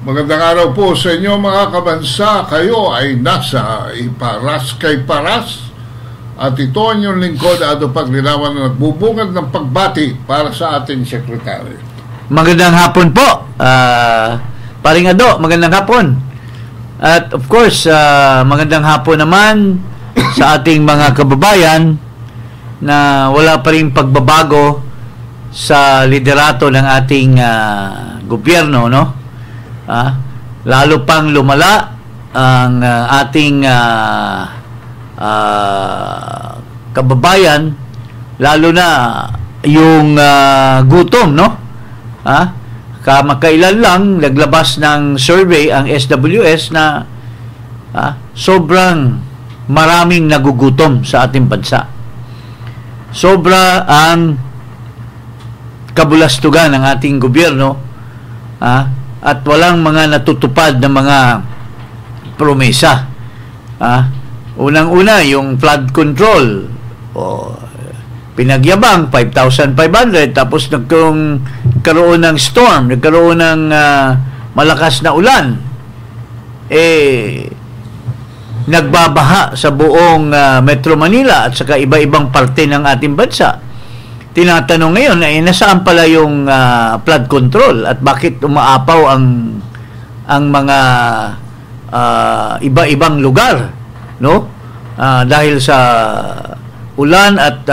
Magandang araw po sa inyo mga kabansa. Kayo ay nasa Iparas kay Paras. At ito ang inyong lingkod, Ado Paglinawan, na nagbubungad ng pagbati para sa ating sekretary. Magandang hapon po, Paring Ado, magandang hapon. At of course, magandang hapon naman sa ating mga kababayan na wala pa rin pagbabago sa liderato ng ating gobyerno, no? Lalo pang lumala ang ating kababayan, lalo na yung gutom, no? Kamakailan lang naglabas ng survey ang SWS na sobrang maraming nagugutom sa ating bansa. Sobra ang kabulastugan ng ating gobyerno, at walang mga natutupad na mga promesa. Unang-una, yung flood control. Pinagyabang, 5,500. Tapos nagkaroon ng storm, nagkaroon ng malakas na ulan. Nagbabaha sa buong Metro Manila at saka iba-ibang parte ng ating bansa. Tinatanong ngayon ay nasaan pala yung flood control at bakit umaapaw ang mga iba-ibang lugar, no? Dahil sa ulan at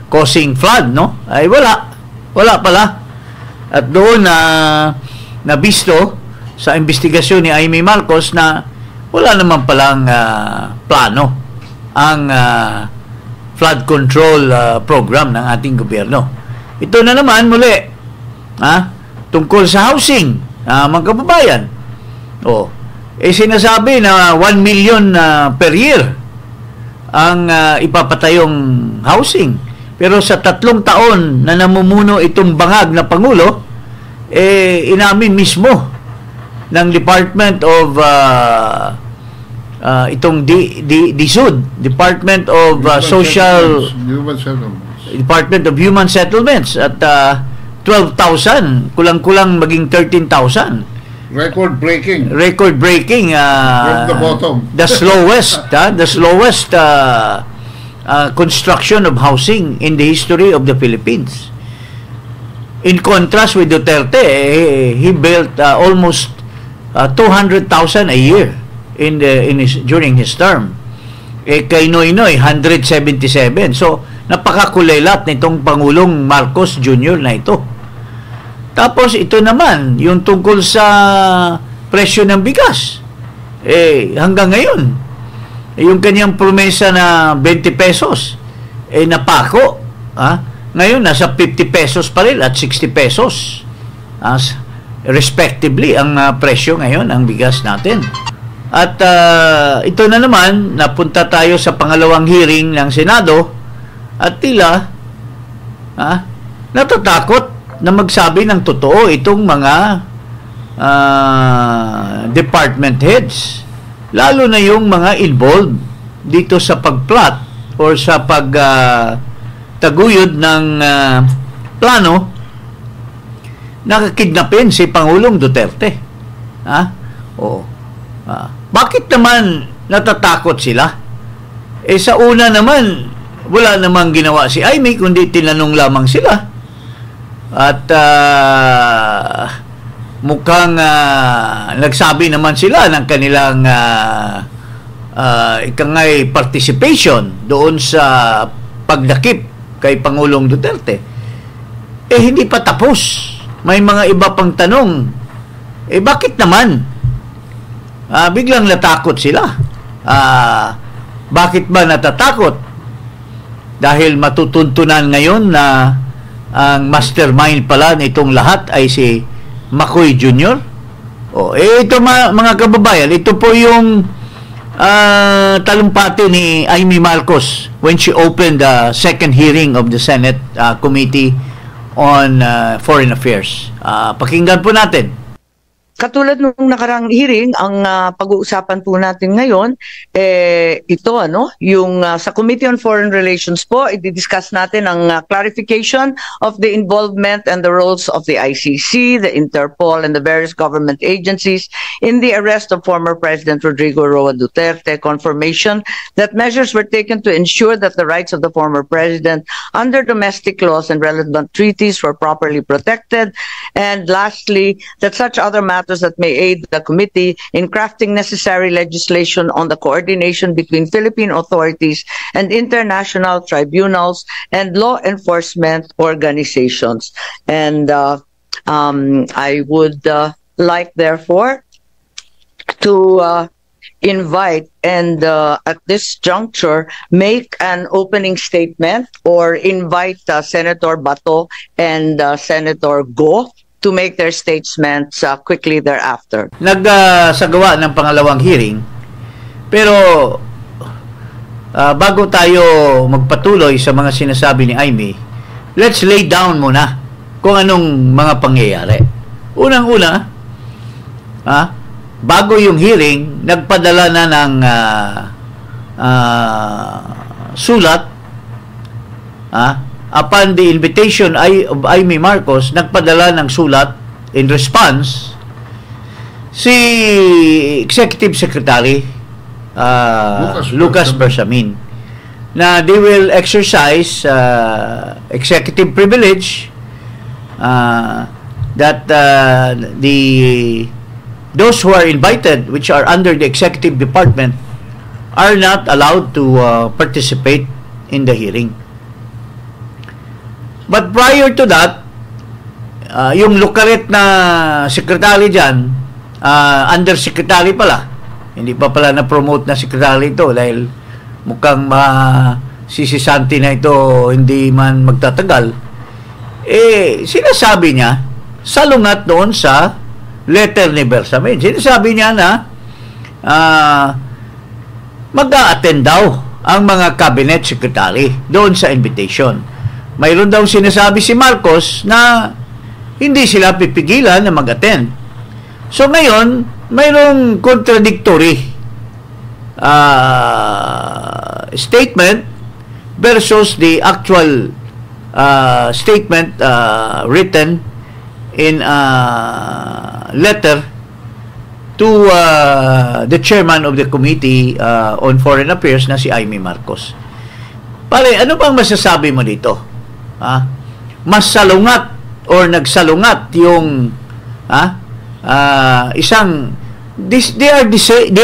causing flood, no? Ay wala pala. At doon nabisto sa investigasyon ni Amy Marcos na wala naman palang plano ang flood control program ng ating gobyerno. Ito na naman muli, tungkol sa housing, mga kababayan. Sinasabi na 1 million per year ang ipapatayong housing. Pero sa 3 taon na namumuno itong bangag na Pangulo, inamin mismo ng Department of itong DSUD, Department of Department of Human Settlements, at 12,000, kulang-kulang maging 13,000. Record breaking from the bottom. The slowest construction of housing in the history of the Philippines. In contrast with Duterte, he built almost 200,000 a year during his term. Kay Noynoy 177. So napakakulelat nitong Pangulong Marcos Jr. na ito. Tapos ito naman yung tungkol sa presyo ng bigas. Hanggang ngayon yung kanyang promesa na 20 pesos napako. Ngayon nasa 50 pesos pa rin at 60 pesos. Respectively ang presyo ngayon ang bigas natin. At ito na naman, napunta tayo sa pangalawang hearing ng Senado at tila natatakot na magsabi ng totoo itong mga department heads, lalo na yung mga involved dito sa pagplot or sa pagtaguyod ng plano na kidnapin si Pangulong Duterte. Bakit naman natatakot sila? Sa una naman, wala namang ginawa si Amy, kundi tinanong lamang sila. At mukhang nagsabi naman sila ng kanilang ikangay participation doon sa pagdakip kay Pangulong Duterte. Hindi pa tapos. May mga iba pang tanong. Bakit naman? Biglang natakot sila. Bakit ba natatakot? Dahil matutuntunan ngayon na ang mastermind pala nitong lahat ay si McCoy Jr. Ito mga kababayan, ito po yung talumpati ni Amy Marcos when she opened the second hearing of the Senate Committee on Foreign Affairs. Pakinggan po natin. katulad nung nakarang hearing, ang pag-uusapan po natin ngayon, ito, yung sa Committee on Foreign Relations po, i-discuss natin ang clarification of the involvement and the roles of the ICC, the Interpol, and the various government agencies in the arrest of former President Rodrigo Roa Duterte, confirmation that measures were taken to ensure that the rights of the former president under domestic laws and relevant treaties were properly protected, and lastly, that such other matters that may aid the committee in crafting necessary legislation on the coordination between Philippine authorities and international tribunals and law enforcement organizations. And I would like, therefore, to invite and at this juncture make an opening statement or invite Senator Bato and Senator Go to make their statements quickly thereafter. Nagsagawa ng pangalawang hearing, pero bago tayo magpatuloy sa mga sinasabi ni Amy, let's lay down muna kung anong mga pangyayari. Unang-una, bago yung hearing, nagpadala na ng sulat upon the invitation of Amy Marcos, nagpadala ng sulat in response si Executive Secretary Lucas Bersamin na they will exercise executive privilege, that those who are invited, which are under the executive department, are not allowed to participate in the hearing. But prior to that, yung lukaret na secretary dyan, undersecretary pala, hindi pa pala na-promote na secretary ito dahil mukhang sisisanti na ito hindi man magtatagal. Sinasabi niya, salungat doon sa letter ni Bersamin. Sinasabi niya na mag-a-attend daw ang mga cabinet secretary doon sa invitation. Mayroon daw sinasabi si Marcos na hindi sila pipigilan na mag-attend. So ngayon, mayroong contradictory statement versus the actual statement written in a letter to the chairman of the Committee on Foreign Affairs na si Amy Marcos. Pare, ano bang masasabi mo dito? Mas salungat or nagsalungat yung isang they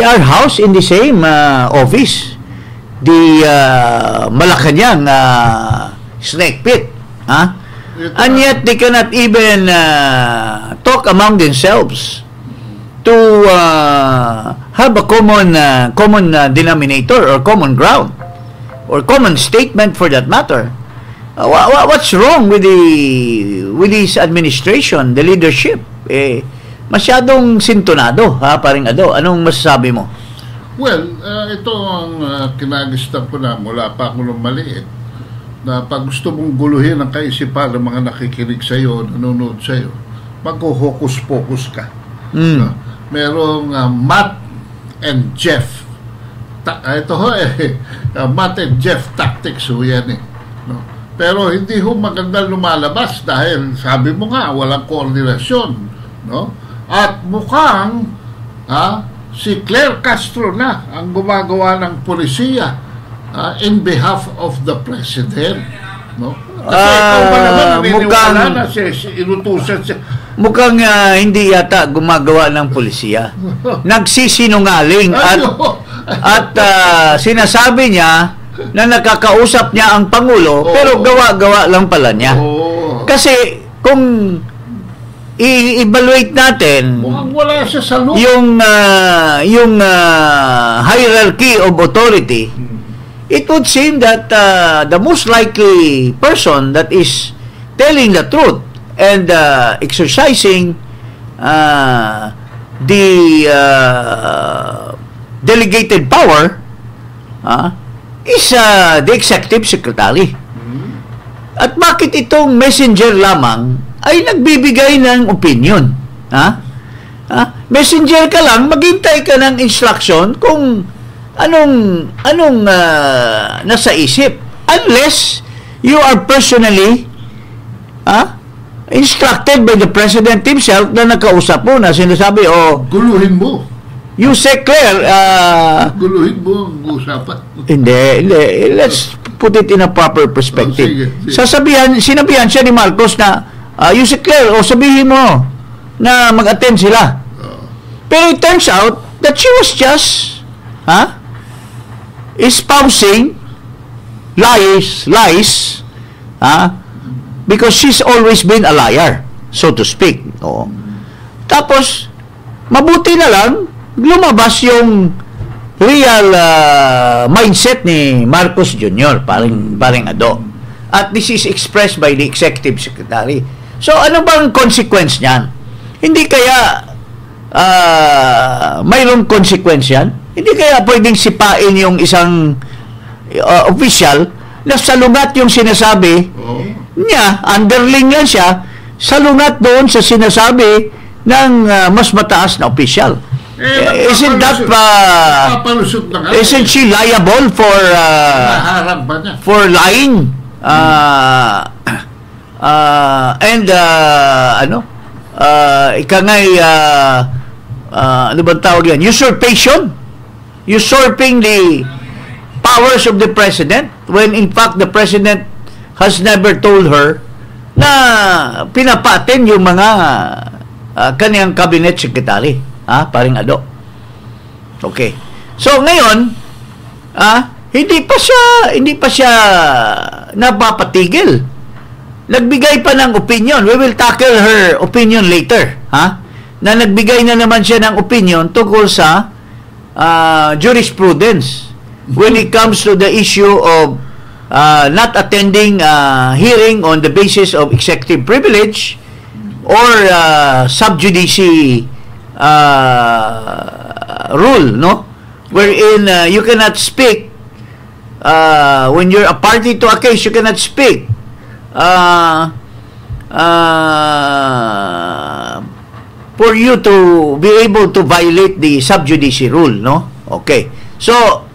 are housed in the same office, the Malacanang snake pit, and yet they cannot even talk among themselves to have a common denominator or common ground or common statement for that matter. What's wrong with this administration, the leadership? Masyadong sintonado, paring Ado. Anong masasabi mo? Well, ito ang kinagistan ko na mula pa ako nung maliit, na pag gusto mong guluhin ang kaisipan ng mga nakikinig sa iyo, nanonood sa iyo, mag-hocus-pocus ka. Merong Matt and Jeff. Matt and Jeff tactics ho yan no? Pero hindi ho magandang lumalabas dahil sabi mo nga walang koordinasyon, no? At mukhang si Claire Castro na ang gumagawa ng polisiya in behalf of the president, no? Kasi ikaw ba naman naniniwala na inutusan siya? Mukhang hindi yata gumagawa ng polisiya. Nagsisinungaling at sinasabi niya na nakakausap niya ang Pangulo, pero gawa-gawa lang pala niya. Kasi kung i-evaluate natin wala siya sa loob. yung hierarchy of authority, it would seem that the most likely person that is telling the truth and exercising the delegated power is the executive secretary. At bakit itong messenger lamang ay nagbibigay ng opinion? messenger ka lang, maghintay ka ng instruction kung anong nasa isip. Unless you are personally instructed by the President himself na nakausap mo na sinasabi, Guluhin mo. Yusek Claire, Guluhin mo ang usapan. hindi. Let's put it in a proper perspective. Sige. Sinabihan siya ni Marcos na, Yusek Claire, sabihin mo na mag-attend sila. Pero it turns out that she was just espousing lies, because she's always been a liar, so to speak. Tapos, mabuti na lang, lumabas yung real mindset ni Marcos Jr., paring Ado. At this is expressed by the Executive Secretary. So, ano bang consequence niyan? Hindi kaya mayroong consequence yan? Hindi kaya pwedeng sipain yung isang official na salungat yung sinasabi niya, underling yan siya, salungat doon sa sinasabi ng mas mataas na official. Isn't that isn't she liable for lying and ano bang tawag yan? Usurping the powers of the President when in fact the President has never told her na pinapatin yung mga kaniyang cabinet secretary. Paring Ado. Okay. So ngayon, hindi pa siya napapatigil. Nagbigay pa ng opinion. We will tackle her opinion later. Na nagbigay na naman siya ng opinion tungkol sa jurisprudence when it comes to the issue of not attending hearing on the basis of executive privilege or sub judice rule, no? Wherein you cannot speak when you're a party to a case, you cannot speak for you to be able to violate the sub judice rule, no? Okay. So,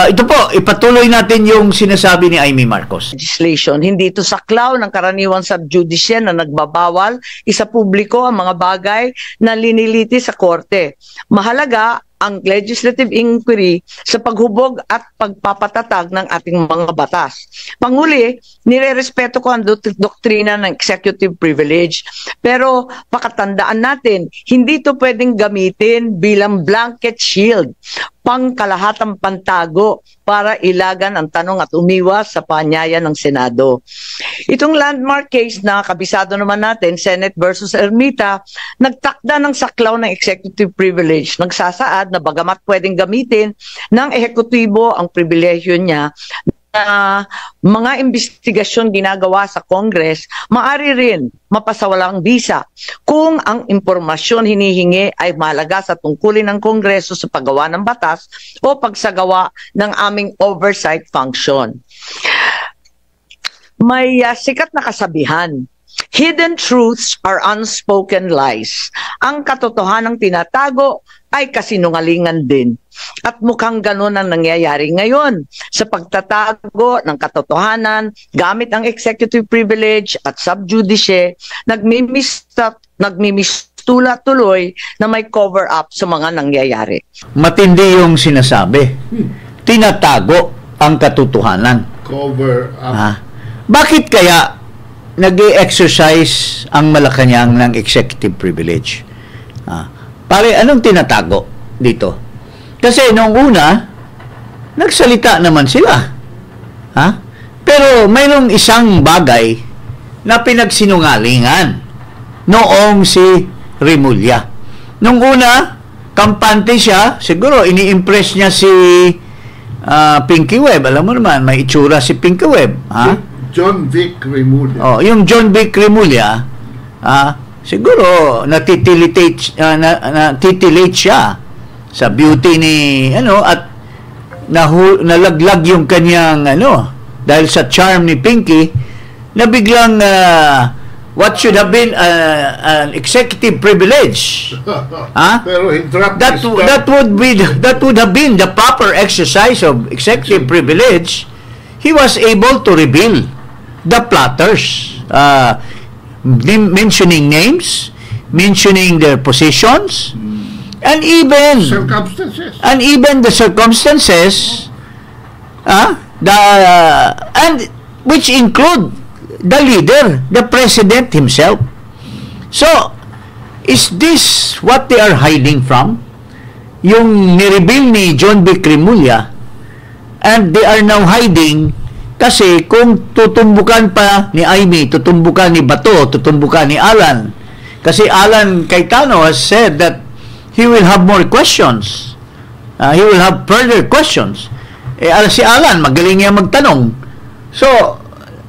ito po, ipatuloy natin yung sinasabi ni Amy Marcos. Legislation, hindi ito saklaw ng karaniwang subjudice na nagbabawal isa publiko ang mga bagay na liniliti sa korte. Mahalaga ang legislative inquiry sa paghubog at pagpapatatag ng ating mga batas. Panghuli, nirerespeto ko ang doktrina ng executive privilege. Pero pakatandaan natin, hindi ito pwedeng gamitin bilang blanket shield, pangkalahatang pantago para ilagan ang tanong at umiwas sa paanyaya ng Senado. Itong landmark case na kabisado naman natin, Senate versus Ermita, nagtakda ng saklaw ng executive privilege. Nagsasaad na bagamat pwedeng gamitin ng ehekutibo ang pribilehyo niya na mga investigasyon ginagawa sa Congress, maaari rin mapasawalang bisa kung ang impormasyon hinihingi ay mahalaga sa tungkulin ng Kongreso sa paggawa ng batas o pagsagawa ng aming oversight function. May sikat na kasabihan, hidden truths are unspoken lies. Ang katotohanang tinatago ay kasinungalingan din. At mukhang ganun ang nangyayari ngayon sa pagtatago ng katotohanan gamit ang executive privilege at sub judice, nagmimistula tuloy na may cover-up sa mga nangyayari. Matindi yung sinasabi. Tinatago ang katotohanan. Cover-up. Bakit kaya nag-i-exercise ang Malacanang ng executive privilege? Pare, anong tinatago dito? Kasi noong una, nagsalita naman sila. Pero mayroong isang bagay na pinagsinungalingan noong si Remulla. Noong una, kampante siya, siguro ini-impress niya si Pinky Webb. Alam mo naman, may itsura si Pinky Webb. John Vic Remulla. Yung John Vic Remulla, siguro natitilate siya sa beauty ni at nalaglag yung kanyang dahil sa charm ni Pinky na biglang what should have been an executive privilege, Pero he dropped that would have been the proper exercise of executive privilege. He was able to reveal the plotters, mentioning names, mentioning their positions, and even the circumstances, and which include the leader, the president himself. So, is this what they are hiding from? Yung nireveal ni John B. Cremulya, and they are now hiding kasi kung tutumbukan pa ni Amy, tutumbukan ni Bato, tutumbukan ni Alan. Kasi Alan Cayetano has said that he will have more questions. He will have further questions. Si Alan, magaling niya magtanong. So,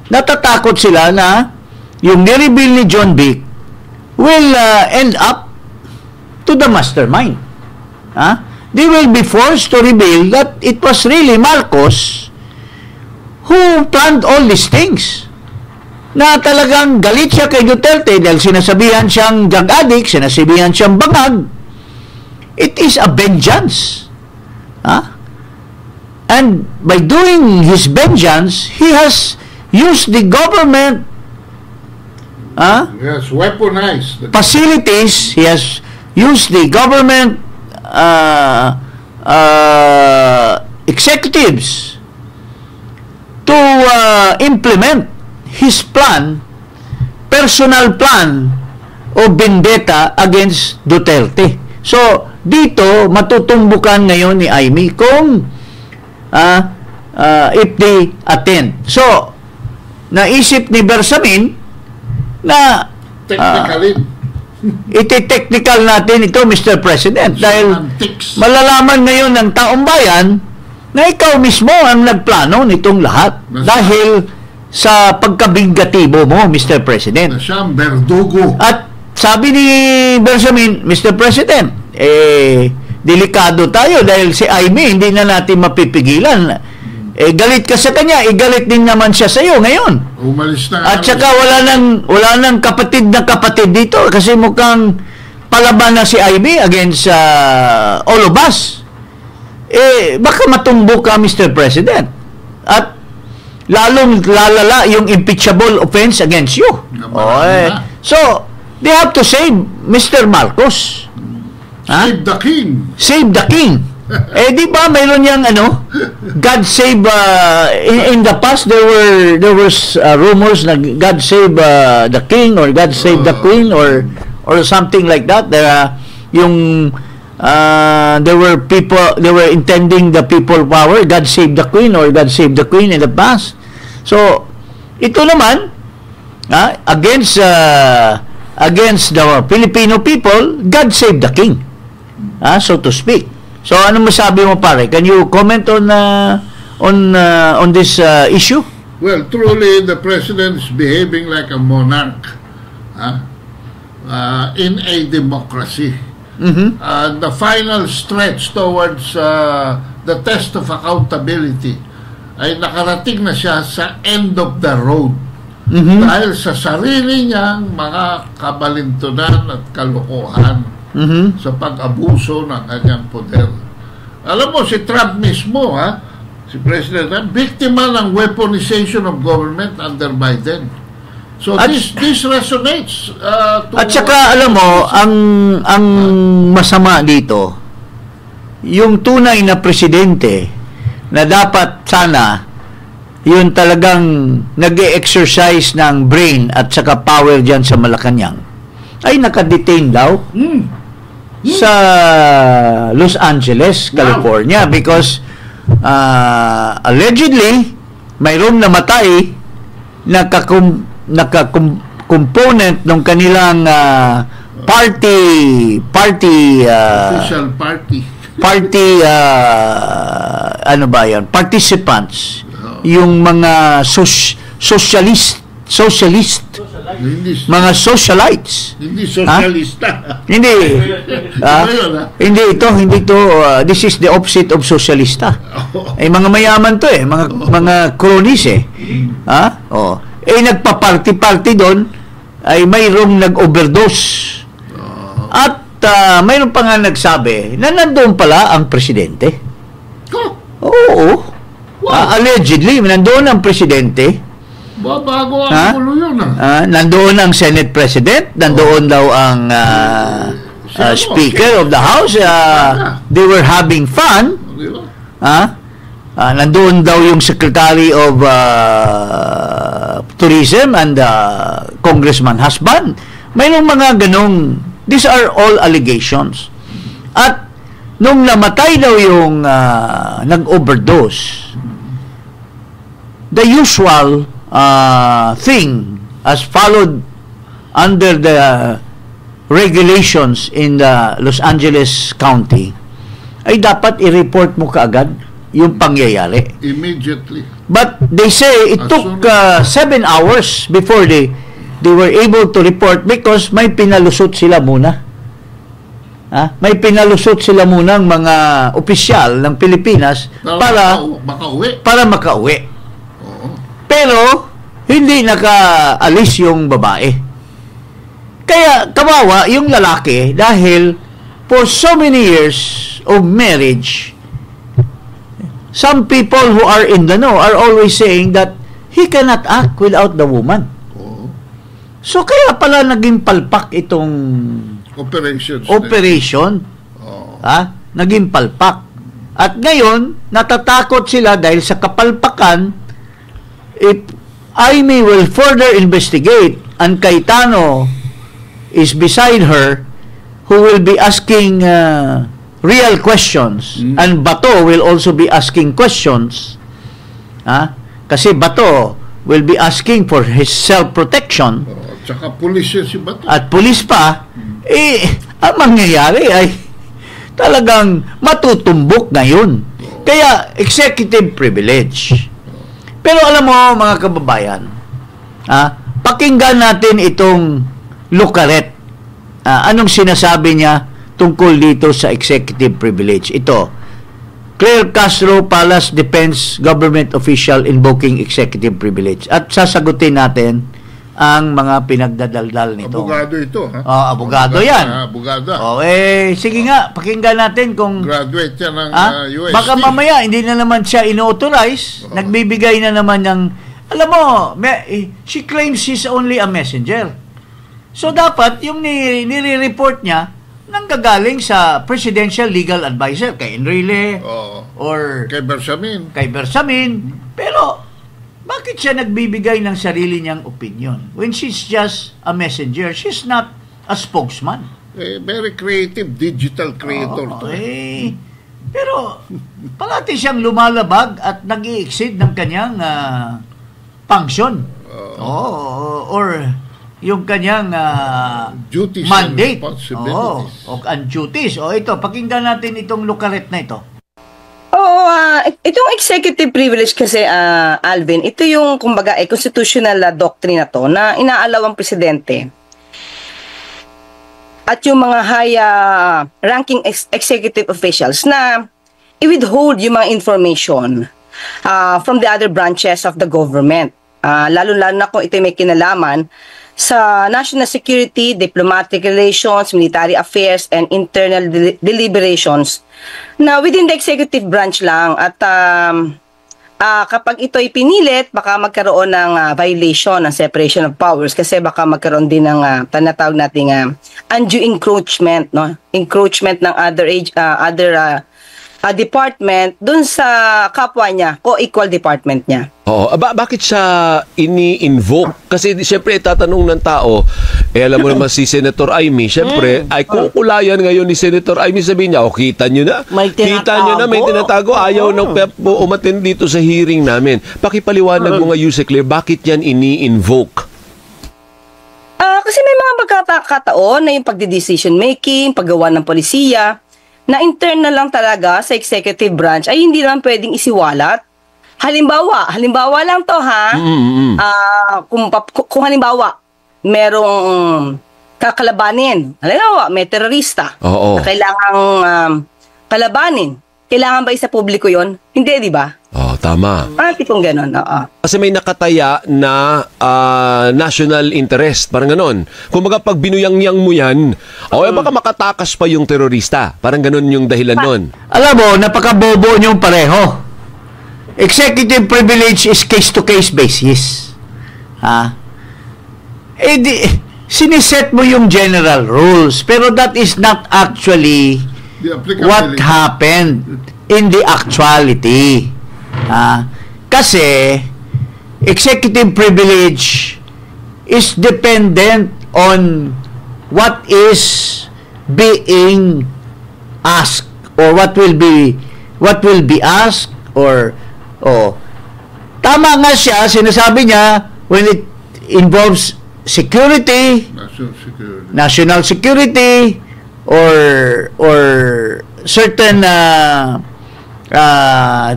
natatakot sila na yung nireveal ni John Vic will end up to the mastermind. They will be forced to reveal that it was really Marcos who planned all these things. Na talagang galit siya kay Duterte dahil sinasabihan siyang drug addict, sinasabihan siyang bangag. It is a vengeance. And by doing his vengeance, he has used the government Yes, weaponized facilities. He has used the government executives to implement his plan, personal plan o vendetta against Duterte. So, dito matutumbukan ngayon ni Amy kung if they attend. So, naisip ni Bersamin na iti-technical natin ito, Mr. President, dahil malalaman ngayon ng taong bayan na ikaw mismo ang nagplano nitong lahat dahil sa pagkabingatibo mo, Mr. President. Na siyang berdugo. At sabi ni Bersamin, Mr. President, delikado tayo dahil si Amy hindi na natin mapipigilan. Galit ka sa kanya, galit din naman siya sa iyo ngayon. Umalis na. At saka wala nang kapatid na kapatid dito kasi mukhang palaban na si Amy against all of us. Baka matumbok ka, Mr. President. At lalong lalala yung impeachable offense against you. So, they have to save Mr. Marcos. Save the king. Save the king. Di ba mayroon yang God save in the past there was rumors na God save the king or God save the queen or something like that. There were people, they were intending the people power, God save the queen or God save the queen in the past. So ito naman against the Filipino people, God save the king, so to speak. So ano masabi mo, pare? Can you comment on this issue? Well, truly the president is behaving like a monarch in a democracy. The final stretch towards the test of accountability ay nakarating na siya sa end of the road. Dahil sa sarili niyang mga kabalintunan at kalokohan sa pag-abuso ng kanyang poder. Alam mo, si Trump mismo, si President Trump, biktima ng weaponization of government under Biden. So this resonates. At saka, alam mo, ang masama dito, yung tunay na presidente na dapat sana yun talagang nag-e-exercise ng brain at saka power dyan sa Malacanang, ay nakadetain daw sa Los Angeles, California, because allegedly mayroong namatay na component ng kanilang official party ano ba yan, participants, yung mga socialist mga socialites. Hindi socialista. Hindi ito this is the opposite of socialista. Mga mayaman to mga kronis nagpa-party doon ay mayroong nag-overdose. At mayroon pa nga nagsabi na nandoon pala ang presidente. Oo. Allegedly, nandoon ang presidente. Bago ang gulo yun. Nandoon ang Senate President, nandoon daw ang Speaker of the House. They were having fun. Nandoon daw yung Secretary of Tourism and Congressman husband. Mayroong mga ganong, these are all allegations. At nung namatay daw yung nag-overdose, the usual thing as followed under the regulations in the Los Angeles County ay dapat i-report mo kaagad yung pangyayari. Immediately. But they say it took 7 hours before they were able to report because may pinalusot sila muna. May pinalusot sila muna ng mga opisyal ng Pilipinas para makauwi. Pero hindi nakaalis yung babae. Kaya kawawa yung lalaki dahil for so many years of marriage, some people who are in the know are always saying that he cannot act without the woman. So kaya pala naging palpak itong operation. Naging palpak. At ngayon, natatakot sila dahil sa kapalpakan, if Amy will further investigate and Cayetano is beside her, who will be asking real questions, and Bato will also be asking questions, kasi Bato will be asking for his self-protection. Tsaka pulis yan si Bato. At pulis pa, ang mangyayari ay talagang matutumbok ngayon. Kaya, executive privilege. Pero alam mo, mga kababayan, pakinggan natin itong Lucaret. Anong sinasabi niya tungkol dito sa executive privilege? Ito, Claire Castro Palace Defense Government Official invoking executive privilege. At sasagutin natin ang mga pinagdadaldal nito. Abogado ito, ha? Abogado yan. Abogado. Sige nga, pakinggan natin kung graduate yan ng UST. Baka mamaya, hindi na naman siya ino-authorize. Nagbibigay na naman ng, alam mo, she claims she's only a messenger. So, dapat, yung nire-report niya, nanggagaling sa Presidential Legal Advisor, kay Enrile, or kay Bersamin. Pero, bakit siya nagbibigay ng sarili niyang opinion? When she's just a messenger, she's not a spokesman. Very creative, digital creator to. Pero, palati siyang lumalabag at nag-i-exceed ng kanyang function. Or yung kanyang duties mandate. And responsibilities. And duties. Ito, pakinggan natin itong Lucaret na ito. Itong executive privilege kasi, Alvin, ito yung, kumbaga, constitutional doctrine na to na inaalaw ang presidente at yung mga high ranking executive officials na i-withhold yung mga information from the other branches of the government. Lalo-lalo na kung ito may kinalaman sa national security, diplomatic relations, military affairs, and internal deliberations na within the executive branch lang. At kapag ito ay pinilit, baka magkaroon ng violation ng separation of powers kasi baka magkaroon din ng tinatawag nating undue encroachment, no? Encroachment ng other department dun sa kapwa niya, co-equal department niya. Bakit siya ini-invoke? Kasi siyempre tatanong ng tao, alam mo naman si Senator Amy, siyempre ay kukulayan ngayon ni Senator Amy, sabihin niya, kita nyo na. May tinatago. Ayaw nang umattend dito sa hearing namin. Pakipaliwanag mo nga, Yusek Claire, bakit yan ini-invoke? Kasi may mga pagkakataon na yung pagde-decision making, paggawa ng polisiya, na internal lang talaga sa executive branch ay hindi naman pwedeng isiwalat. Halimbawa lang to, ha? Kung halimbawa, merong kakalabanin. Halimbawa, may terorista. Kailangang kalabanin. Kailangan ba isa publiko yon? Hindi, di ba? Tama. Parang tipong gano'n, oo. Kasi may nakataya na national interest, parang ganon. Kung pag binuyang-yang mo yan, baka makatakas pa yung terorista. Parang ganon yung dahilan nun. Alam mo, napakabobo niyong pareho. Executive privilege is case-to-case basis. Siniset mo yung general rules, pero that is not actually what happened in the actuality. Kasi executive privilege is dependent on what is being asked or what will be asked or tama nga siya, sinasabi niya when it involves security, national security or certain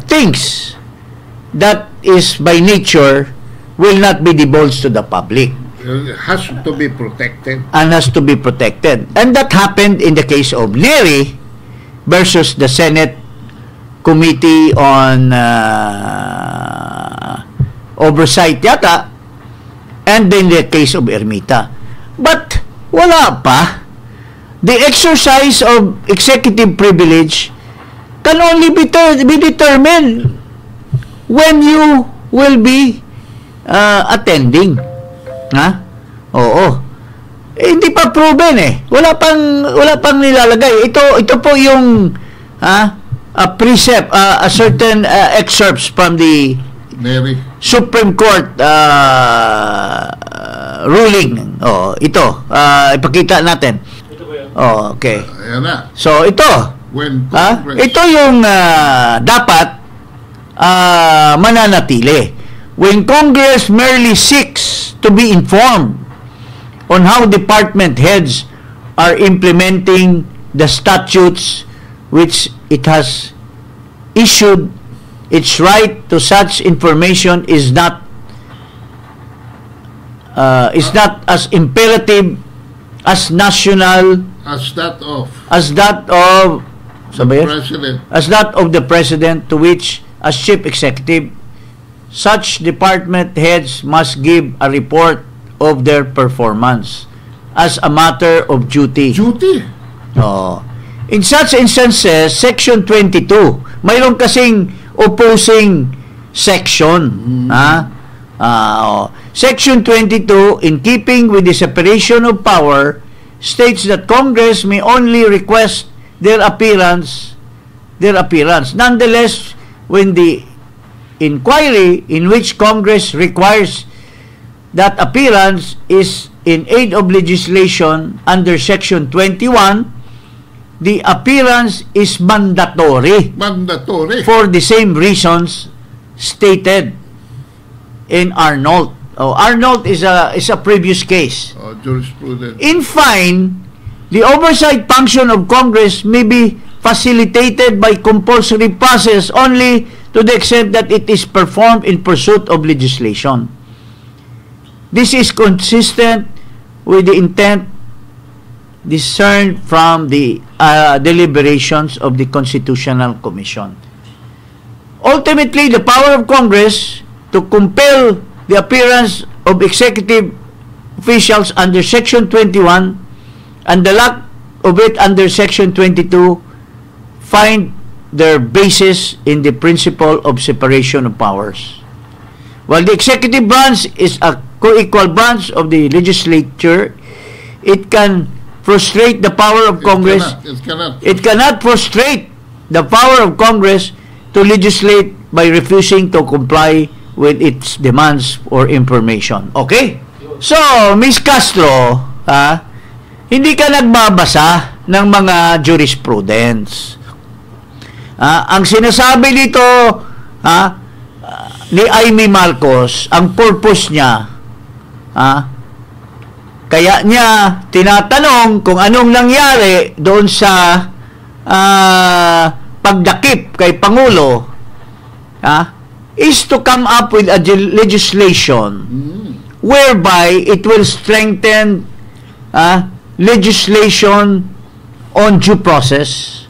things that is by nature will not be divulged to the public. It has to be protected. And has to be protected. And that happened in the case of Neri versus the Senate Committee on Oversight yata, and then the case of Ermita. But wala pa. The exercise of executive privilege can only be determined when you will be attending. Oo. Hindi pa proven eh. Wala pang nilalagay. Ito po yung a precept, a certain excerpts from the Mary. Supreme Court ruling. Ito. Ipakita natin. Okay. Ayan na. So, ito. Ito yung dapat mananatili. When Congress merely seeks to be informed on how department heads are implementing the statutes which it has issued, its right to such information is not as imperative as national as that of the president, to which as chief executive such department heads must give a report of their performance as a matter of duty. In such instances, Section 22, mayroon kasing opposing section. Section 22, in keeping with the separation of power, states that Congress may only request their appearance. Nonetheless, when the inquiry in which Congress requires that appearance is in aid of legislation under Section 21, the appearance is mandatory for the same reasons stated in Arnold. Arnold is a previous case. Jurisprudence. In fine, the oversight function of Congress may be facilitated by compulsory process only to the extent that it is performed in pursuit of legislation. This is consistent with the intent discerned from the deliberations of the Constitutional Commission. Ultimately, the power of Congress to compel the appearance of executive officials under Section 21 and the lack of it under Section 22 find their basis in the principle of separation of powers. While the executive branch is a co-equal branch of the legislature, it can frustrate the power of Congress. It cannot frustrate the power of Congress to legislate by refusing to comply with its demands for information. Okay? So, Ms. Castro, hindi ka nagbabasa ng mga jurisprudence. Ang sinasabi dito ni Amy Marcos, ang purpose niya, kaya niya tinatanong kung anong nangyari doon sa pagdakip kay Pangulo, is to come up with a legislation whereby it will strengthen legislation on due process.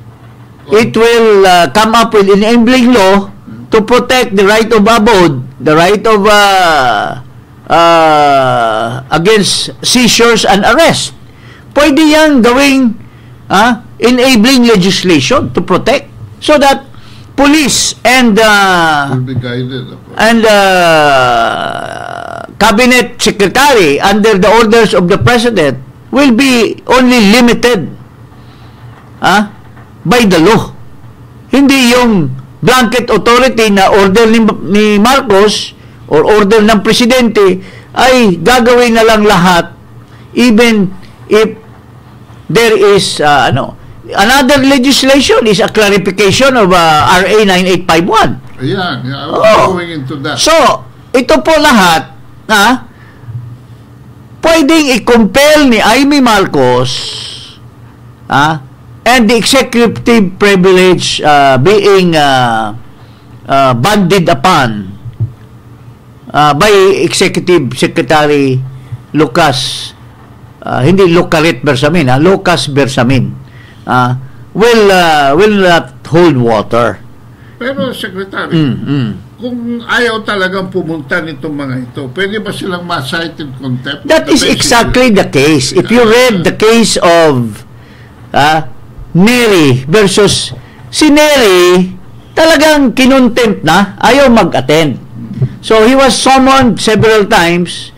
It will come up with enabling law to protect the right of abode, the right of against seizures and arrest. Pwede yan gawing enabling legislation to protect so that police and Will be guided. cabinet secretary under the orders of the president will be only limited by the law. Hindi yung blanket authority na order ni Marcos or order ng presidente ay gagawin na lang lahat, even if there is another legislation is a clarification of RA 9851. Ayan, I was going into that. So, ito po lahat pwedeng i-compel ni Amy Marcos and the executive privilege being banded upon by Executive Secretary Lucas, hindi Lucarit Bersamin, Lucas Bersamin, will not hold water. Pero, Secretary, kung ayaw talagang pumunta nitong mga ito, pwede ba silang ma-cite in contempt? That is exactly the case. If you read the case of Neri versus si Neri, talagang kinontempt na, ayaw mag-attend. So he was summoned several times,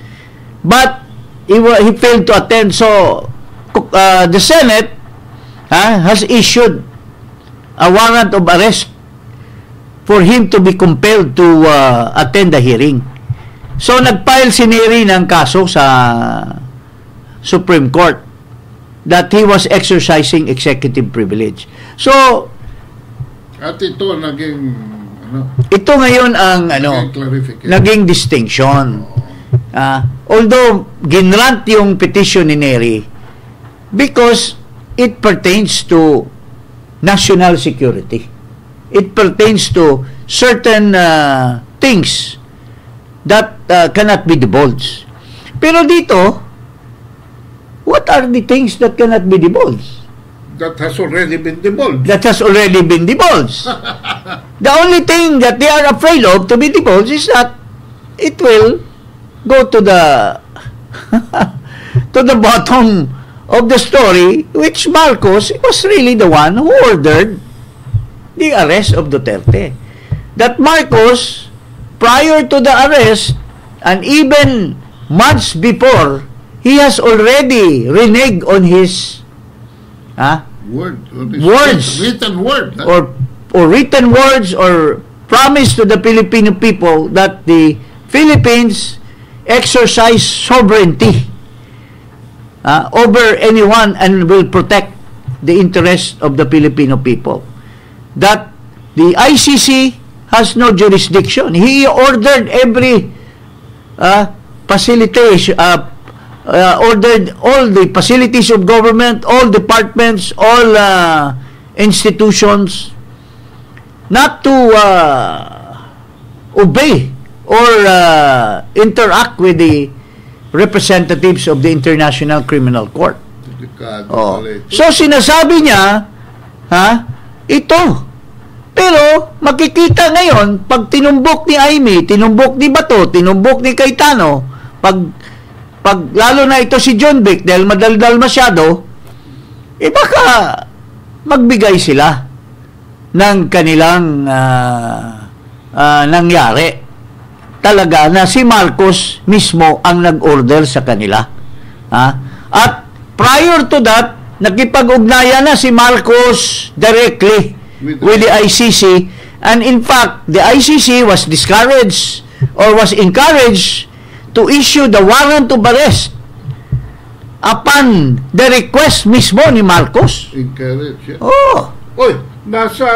but he failed to attend. So the Senate has issued a warrant of arrest for him to be compelled to attend the hearing. So nagfile si Neri ng kaso sa Supreme Court that he was exercising executive privilege. So at ito naging ito ngayon ang naging distinction. Although ginrant yung petition ni Neri because it pertains to national security. It pertains to certain things that cannot be divulged. Pero dito, what are the things that cannot be divulged? That has already been divulged. That has already been divulged. The only thing that they are afraid of to be divulged is that it will go to the to the bottom of the story, which Marcos was really the one who ordered the arrest of Duterte. That Marcos, prior to the arrest, and even months before, he has already reneged on his words, written word, or written words, or promise to the Filipino people that the Philippines exercise sovereignty over anyone and will protect the interests of the Filipino people. That the ICC has no jurisdiction. He ordered every facilitation, ordered all the facilities of government, all departments, all institutions not to obey or interact with the representatives of the International Criminal Court. So sinasabi niya, ito. Pero makikita ngayon, pag tinumbok ni Amy, tinumbok ni Bato, tinumbok ni Cayetano, pag lalo na ito si John Vic, dahil madaldal masyado, baka magbigay sila ng kanilang nangyari. Talaga na si Marcos mismo ang nag-order sa kanila. At prior to that, nakipag-ugnayan na si Marcos directly with the ICC, and in fact the ICC was discouraged or was encouraged to issue the warrant of arrest upon the request mismo ni Marcos. Encouraged, yeah. Oy, nasa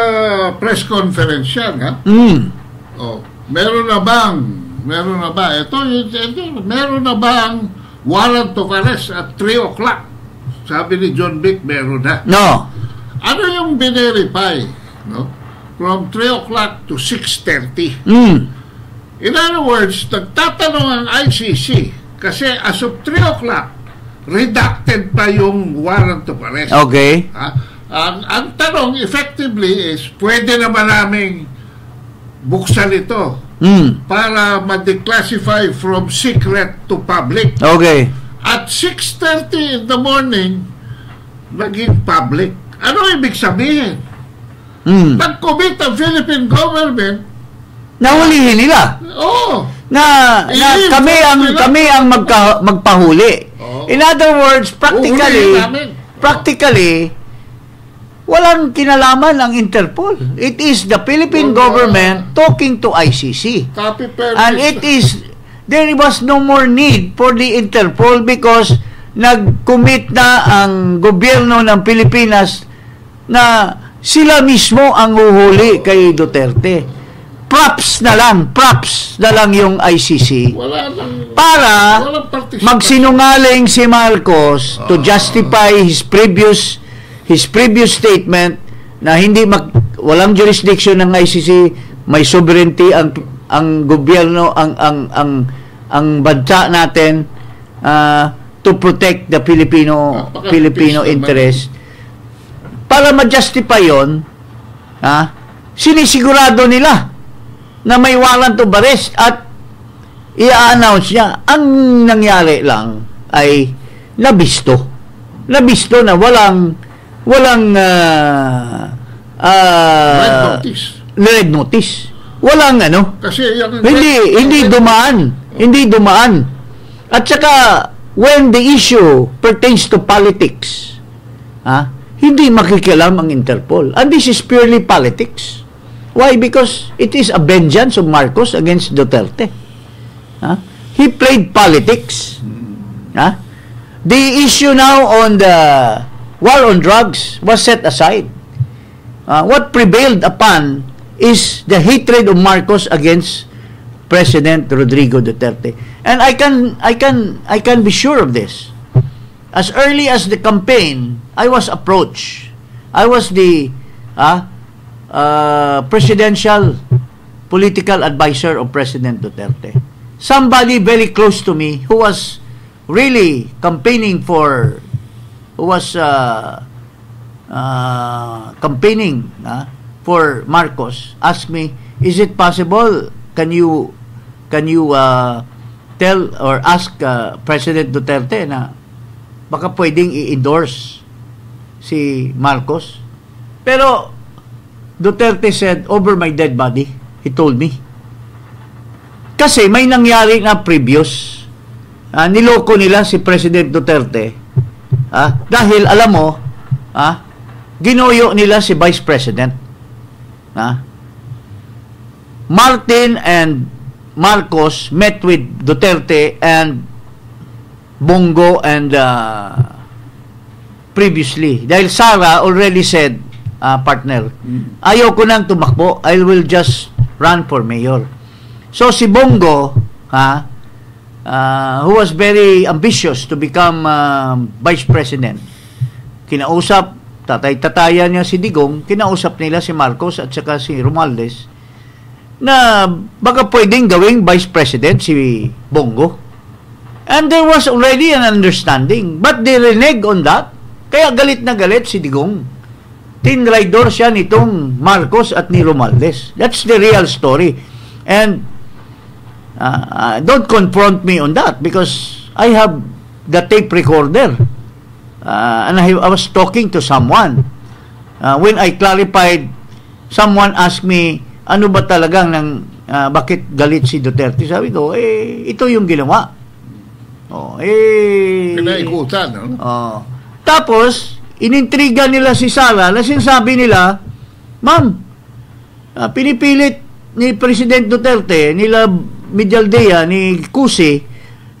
press conference yan, ha? Meron na ba ito, meron na bang warrant of arrest at 3 o'clock? Sabi ni John Vic, meron na. No. Ano yung binerify, no? From 3 o'clock to 6:30. In other words, nagtatanong ang ICC kasi as of 3 o'clock, redacted pa yung warrant of arrest. Okay. Ang tanong effectively is, pwede naman naming buksan ito para ma-declassify from secret to public. Okay. At 6:30 in the morning, naging public. Ano ibig sabihin? Nag-commit ang Philippine government. Nahulihin nila. Oo. Na kami ang magpahuli. In other words, practically walang kinalaman ang Interpol. It is the Philippine government talking to ICC. And there was no more need for the Interpol because nag-commit na ang gobyerno ng Pilipinas na sila mismo ang huhuli kay Duterte. Props na lang yung ICC para magsinungaling si Marcos to justify his previous statement na walang jurisdiction ng ICC, may sovereignty ang gobyerno, ang bansa natin to protect the Filipino interest. Para ma-justify yon, sinisigurado nila na may warrant of arrest at i-announce niya. Ang nangyari lang ay nabisto na walang red notice. Walang kasi hindi dumaan. At saka when the issue pertains to politics, hindi makikialam ang Interpol. And this is purely politics. Why? Because it is a vengeance of Marcos against Duterte. He played politics. The issue now on the war on drugs was set aside. What prevailed upon is the hatred of Marcos against President Rodrigo Duterte. And I can be sure of this. As early as the campaign, I was approached. I was the presidential political advisor of President Duterte. Somebody very close to me who was really campaigning for Marcos asked me, is it possible, can you tell or ask President Duterte na baka pwedeng i-endorse si Marcos? Pero Duterte said, over my dead body, he told me. Kasi may nangyari na previous. Niloko nila si President Duterte. Dahil, alam mo, ginoyo nila si Vice President. Martin and Marcos met with Duterte and Bongo and previously. Dahil Sara already said, partner, ayaw ko nang tumakbo, I will just run for mayor. So si Bongo, who was very ambitious to become vice president, kinausap, tatay-tatayan niya si Digong, kinausap nila si Marcos at saka si Romualdez na baka pwedeng gawing vice president si Bongo. And there was already an understanding, but they reneged on that. Kaya galit na galit si Digong. Tinraidor siya nitong Marcos at ni Romualdez. That's the real story. And don't confront me on that because I have the tape recorder. And I was talking to someone. When I clarified, someone asked me, ano ba talagang bakit galit si Duterte? Sabi ko, ito yung ginawa. Pinaikutan, no? Tapos, inintriga nila si Sara na sinasabi nila, ma'am, pinipilit ni President Duterte, nila Medialdea, ni Cusi,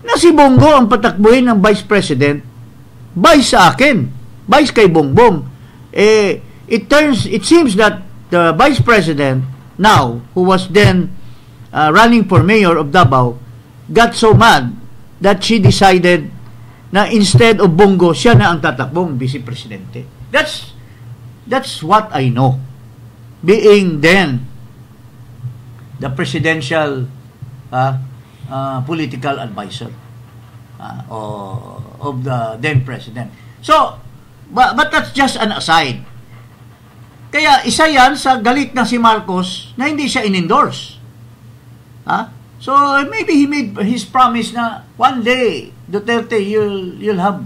na si Bongo ang patakbuhin ng Vice President. Vice sa akin. Vice kay Bongbong. It seems that the Vice President now, who was then running for mayor of Davao, got so mad that she decided na instead of Bongo, siya na ang tatakbong vice presidente. That's what I know. Being then the presidential political advisor of the then president. So, but that's just an aside. Kaya isa yan sa galit na si Marcos na hindi siya in-endorse. So maybe he made his promise na one day, Duterte, you'll have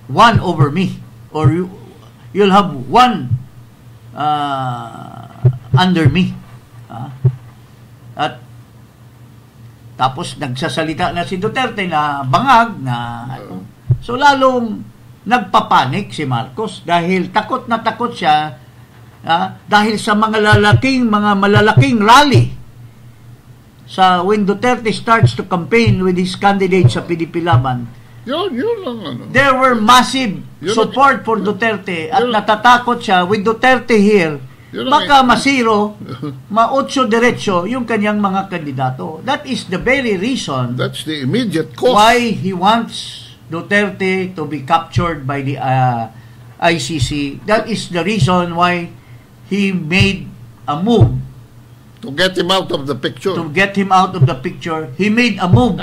one over me, or you'll have one under me. At tapos nagsasalita na si Duterte na bangag na so lalong nagpapanik si Marcos dahil takot na takot siya dahil sa mga malalaking rally sa when Duterte starts to campaign with his candidate sa PDP Laban. Yun lang ano. There were massive support for Duterte at natatakot siya with Duterte here. Baka masiro, ma-8 diretso yung kanyang mga kandidato. That is the very reason. That's the immediate cause. Why he wants Duterte to be captured by the ICC. That is the reason why he made a move to get him out of the picture. He made a move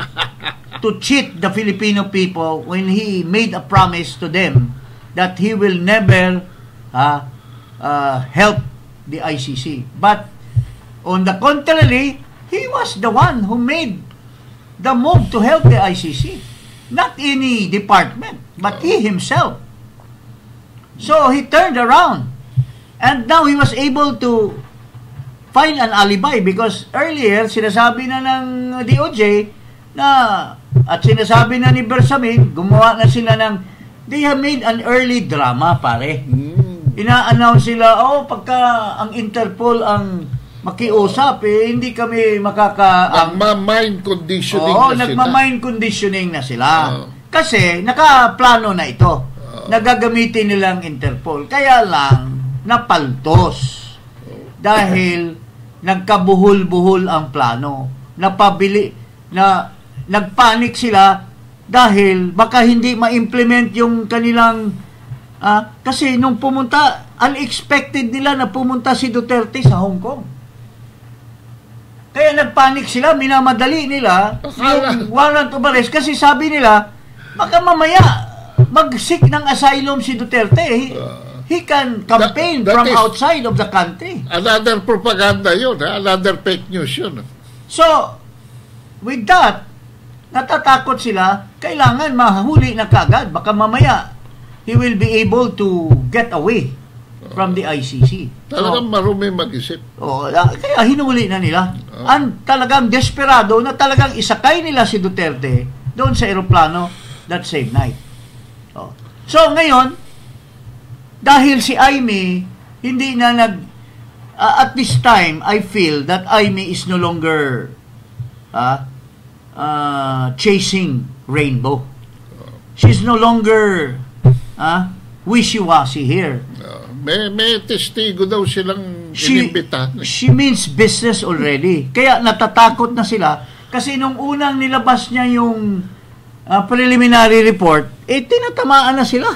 to cheat the Filipino people when he made a promise to them that he will never help the ICC. But on the contrary, he was the one who made the move to help the ICC. Not any department, but he himself. So he turned around. And now he was able to find an alibi because earlier sinasabi na ng DOJ na at sinasabi na ni Bersamin, gumawa na sila ng they have made an early drama, pare. Ina-announce sila, pagka ang Interpol ang makiusap, hindi kami nagma-mind conditioning na sila. Nagma-mind conditioning na sila. Kasi, nakaplano na ito. Nagagamitin nilang Interpol. Kaya lang, napaltos. Dahil, nagkabuhol-buhol ang plano. Nagpanik sila dahil baka hindi ma-implement yung kanilang kasi nung pumunta, unexpected nila na pumunta si Duterte sa Hong Kong. Kaya nagpanik sila, minamadali nila yung warrant of arrest kasi sabi nila, baka mamaya mag-seek ng asylum si Duterte. He can campaign from outside of the country. Another propaganda yun, another fake news yun. So, with that, natatakot sila, kailangan mahuli na kagad. Baka mamaya, he will be able to get away from the ICC. Talagang marumi mag-isip. Kaya hinuli na nila. Ang talagang desperado na talagang isakay nila si Duterte doon sa eroplano that same night. So ngayon, dahil si Aimee hindi na at this time, I feel that Aimee is no longer chasing rainbow. She's no longer wishy-washy here. May testigo daw silang inimbita. She means business already. Kaya natatakot na sila kasi nung unang nilabas niya yung preliminary report, tinatamaan na sila.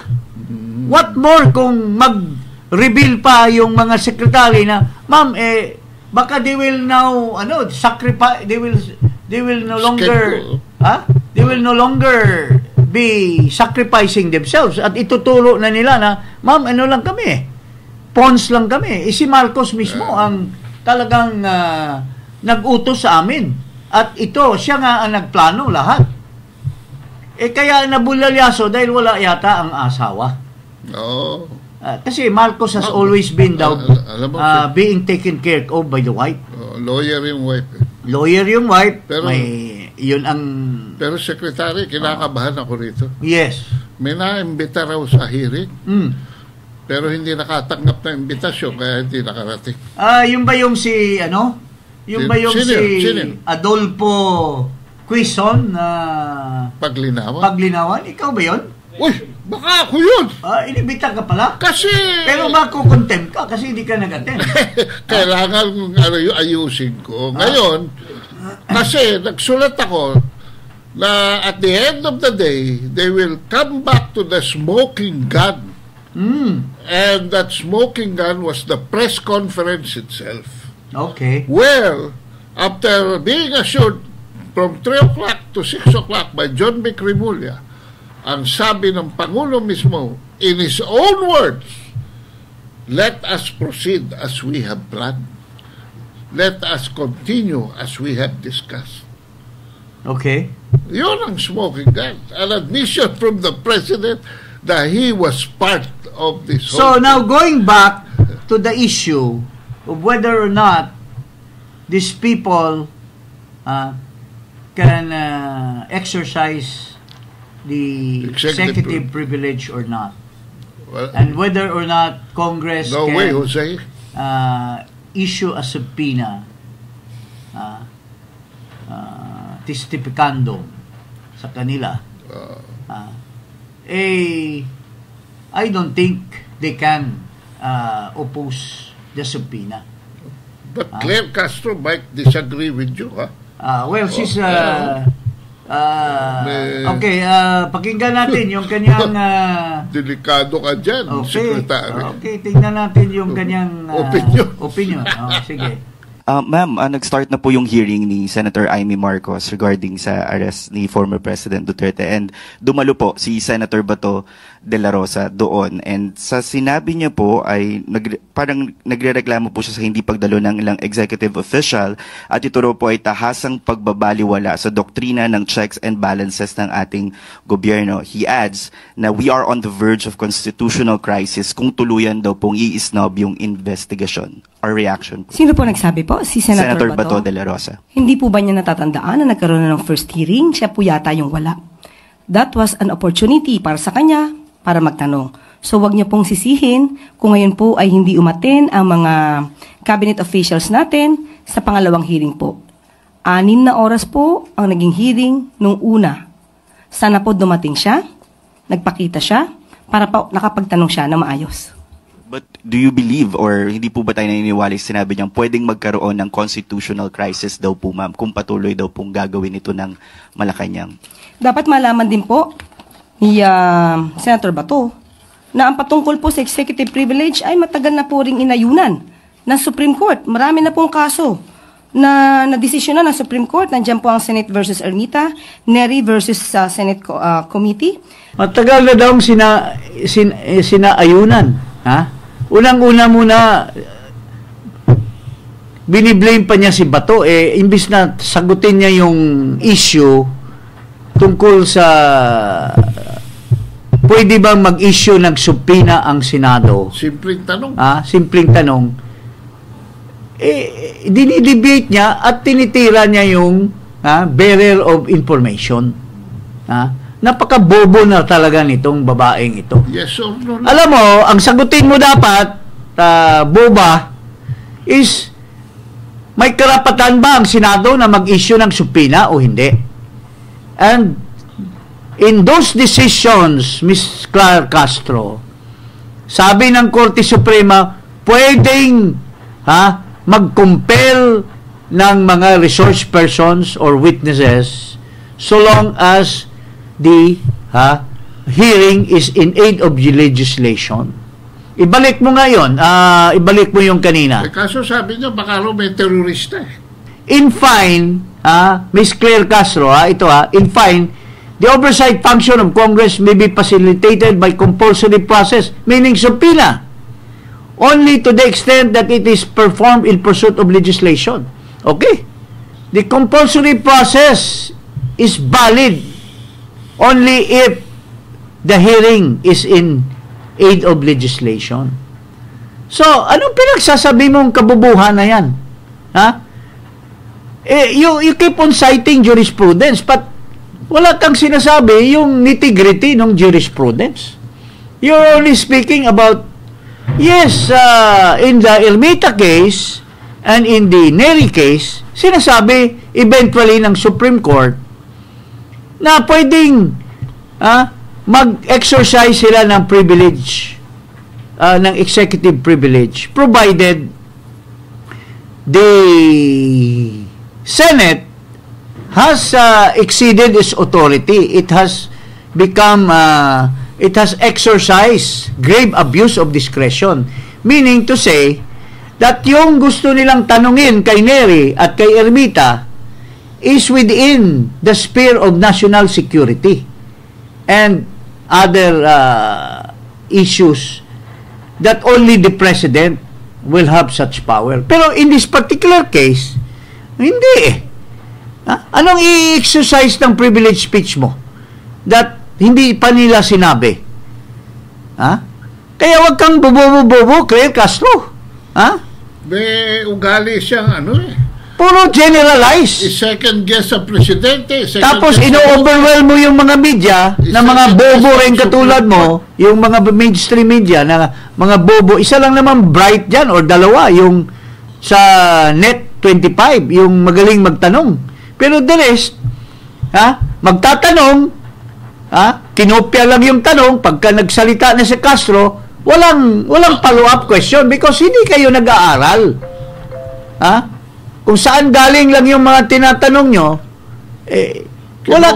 What more kung mag-reveal pa yung mga sekretary na, ma'am, baka they will now sacrifice, they will no longer they will no longer be sacrificing themselves at ituturo na nila na, ma'am, lang kami, pawns lang kami. Si Marcos mismo ang talagang nag-utos sa amin. At ito, siya nga ang nagplano lahat. Kaya nabulalyaso dahil wala yata ang asawa. Kasi Marcos has always been being taken care of by the wife. Lawyer yung wife. Lawyer yung wife. Pero, pero secretary, kinakabahan ako rito. Yes. May na-imbita raw sa hearing. Pero hindi nakatanggap na imbitasyon kaya hindi nakarating. Yung ba yung si Yung ba yung si Adolfo Quizon na Paglinawan? Ikaw ba yun? Uy, baka ako yun. Inibita ka pala? Kasi... Pero makukontempt ka kasi hindi ka nag-attend. Kailangan ayusin ko. Ngayon, kasi nagsulat ako na at the end of the day, they will come back to the smoking gun. And that smoking gun was the press conference itself. Okay. Where, after being assured from 3 o'clock to 6 o'clock by John B. Cremulya, ang sabi ng Pangulo mismo, in his own words, let us proceed as we have planned. Let us continue as we have discussed. Okay. Yun ang smoking gun. An admission from the President that he was part of this So now going back to the issue of whether or not these people can exercise the executive privilege or not. Well, And whether or not Congress no can way, Jose. issue a subpoena testificando sa kanila. I don't think they can oppose the subpoena. But Claire Castro might disagree with you, ha? Well, she's okay, pakinggan natin yung kanyang Delikado ka dyan, okay, Secretary. okay, tingnan natin yung kanyang opinion. Sige. Ma'am, nag-start na po yung hearing ni Senator Amy Marcos regarding sa arrest ni former President Duterte, and dumalo po si Senator Bato de la Rosa doon, and sa sinabi niya po ay parang nagrereklamo po siya sa hindi pagdalo ng ilang executive official, at ito raw po ay tahasang pagbabaliwala sa doktrina ng checks and balances ng ating gobyerno. He adds na we are on the verge of constitutional crisis kung tuluyan daw pong i-snob yung investigation. Our reaction po. Sino po nagsabi po? Si Senator Bato de la Rosa. Hindi po ba niya natatandaan na nagkaroon na ng first hearing? Siya po yata yung wala. That was an opportunity para sa kanya para magtanong. So wag niya pong sisihin kung ngayon po ay hindi umaten ang mga cabinet officials natin sa pangalawang hearing po. 6 na oras po ang naging hearing nung una. Sana po dumating siya, nagpakita siya, para po nakapagtanong siya na maayos. But do you believe, or hindi po ba tayo naniniwala sinabi niyang pwedeng magkaroon ng constitutional crisis daw po, ma'am, kung patuloy daw pong gagawin ito ng Malacanang? Dapat malaman din po ni Senator Bato na ang patungkol po sa executive privilege ay matagal na po ring inayunan ng Supreme Court. Marami na pong kaso na nadesisyon na ng Supreme Court. Nandiyan po ang Senate versus Ermita, Neri versus Senate Committee. Matagal na daw sinaayunan. Unang-una muna, biniblame pa niya si Bato, imbis na sagutin niya yung issue tungkol sa pwede bang mag-issue ng subpoena ang Senado. Simpleng tanong. Simpleng tanong. Dinidebate niya at tinitira niya yung bearer of information. Napakabobo na talaga nitong babaeng ito. Yes or no? Alam mo, ang sagutin mo dapat, boba, is may karapatan ba ang Senado na mag-issue ng subpoena o hindi? And in those decisions, Ms. Claire Castro, sabi ng Korte Suprema, pwedeng mag-compel ng mga resource persons or witnesses so long as the hearing is in aid of the legislation. Ibalik mo ngayon, ibalik mo yung kanina. Kaso sabi niya, baka may terorista. In fine, Ms. Claire Castro, in fine, the oversight function of Congress may be facilitated by compulsory process, meaning subpoena, only to the extent that it is performed in pursuit of legislation. Okay? The compulsory process is valid only if the hearing is in aid of legislation. So, anong pinagsasabi mong kabubuhan na yan? You keep on citing jurisprudence, but wala kang sinasabi yung nitty-gritty ng jurisprudence. You're only speaking about, yes, in the Ermita case and in the Neri case, sinasabi eventually ng Supreme Court na pwedeng mag-exercise sila ng privilege, ng executive privilege, provided the Senate has exceeded its authority. It has become, it has exercised grave abuse of discretion. Meaning to say that yung gusto nilang tanungin kay Neri at kay Ermita is within the sphere of national security and other issues that only the president will have such power. Pero in this particular case, hindi eh. Anong i-exercise ng privilege speech mo that hindi pa nila sinabi? Kaya wag kang bobo-bobo, Claire Castro. May ugali siyang Puro generalize. second guess sa presidente. Tapos ino-overwhelm mo yung mga media na mga bobo rin katulad mo, yung mga mainstream media na mga bobo. Isa lang naman bright dyan or dalawa, yung sa Net 25, yung magaling magtanong. Pero the rest, magtatanong, kinopya lang yung tanong, pagka nagsalita na si Castro, walang follow-up question because hindi kayo nag-aaral. Kung saan galing lang yung mga tinatanong nyo, wala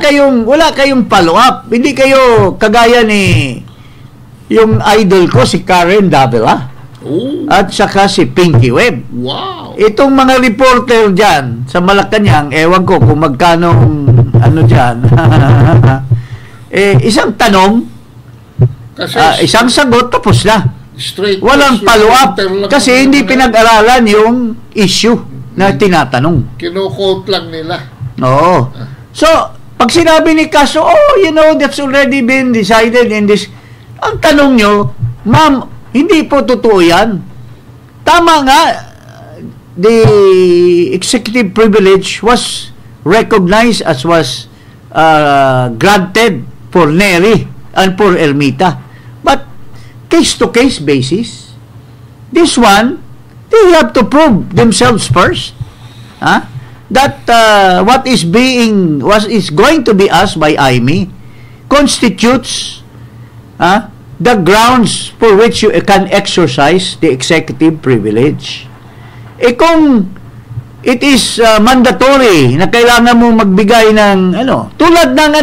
kayong follow-up. Hindi kayo kagaya ni yung idol ko, si Karen Davila. At saka si Pinky Webb. Wow! Itong mga reporter dyan sa Malacanang, ewan ko kung magkanong dyan. Isang tanong, isang sagot, tapos na. Walang follow-up kasi hindi pinag-aralan yung issue na tinatanong. Kino-quote lang nila. Oo. So, pag sinabi ni Castro, that's already been decided in this. Ang tanong nyo, ma'am, hindi po totoo yan. Tama nga, the executive privilege was recognized as was granted for Neri and for Ermita. But, case-to-case basis, this one, they have to prove themselves first. That what is going to be asked by IME constitutes the grounds for which you can exercise the executive privilege. Kung it is mandatory na kailangan mo magbigay ng tulad ng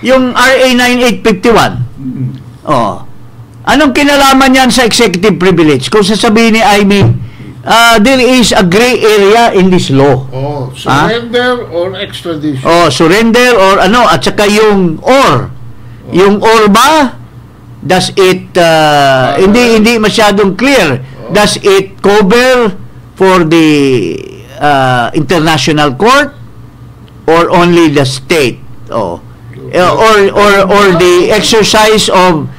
yung RA 9851. Anong kinalaman yan sa executive privilege? Kung sasabihin ni Amy, there is a gray area in this law. Surrender or extradition. Surrender or at saka yung or. Yung or ba, does it, hindi masyadong clear. Does it cover for the international court or only the state? Or the exercise of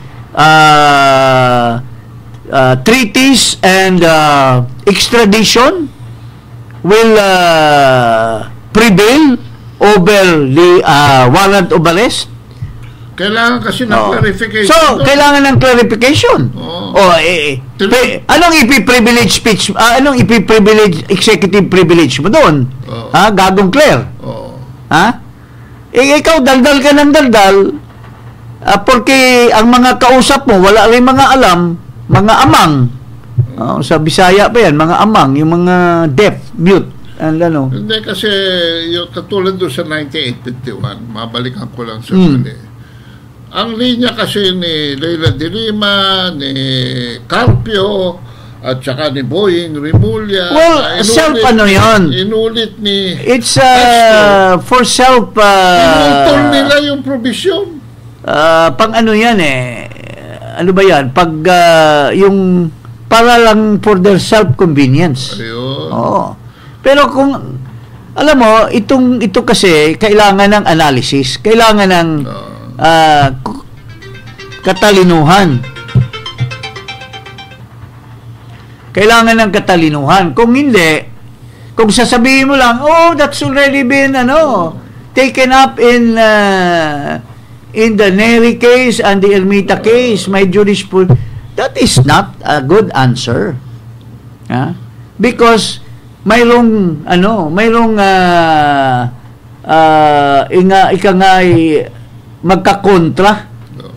treaties and extradition will prevail over the warrant of arrest? Kailangan kasi ng clarification. So, kailangan ng clarification. Anong ipi-privilege speech? Anong ipi-privilege executive privilege mo doon? Gagong Claire? Ikaw daldal ka ng daldal porque ang mga kausap mo wala rin mga alam, mga amang. Sa Bisaya pa yan, mga amang, yung mga deaf, mute. Hindi kasi yung katulad doon sa 9851, mabalikan ko lang sa mali. Ang linya kasi ni Leila de Lima, ni Carpio, at saka ni Boying Rimulya. Inulit ni it's for self pinutol nila yung provision. Pang yan ano ba yan? Pag yung para lang for their self-convenience. Ayun. Pero kung alam mo, ito kasi kailangan ng analysis, kailangan ng katalinuhan. Kailangan ng katalinuhan. Kung hindi, kung sasabihin mo lang, that's already been taken up in the Neri case and the Ermita case, my jurisprudence, that is not a good answer. Because mayroong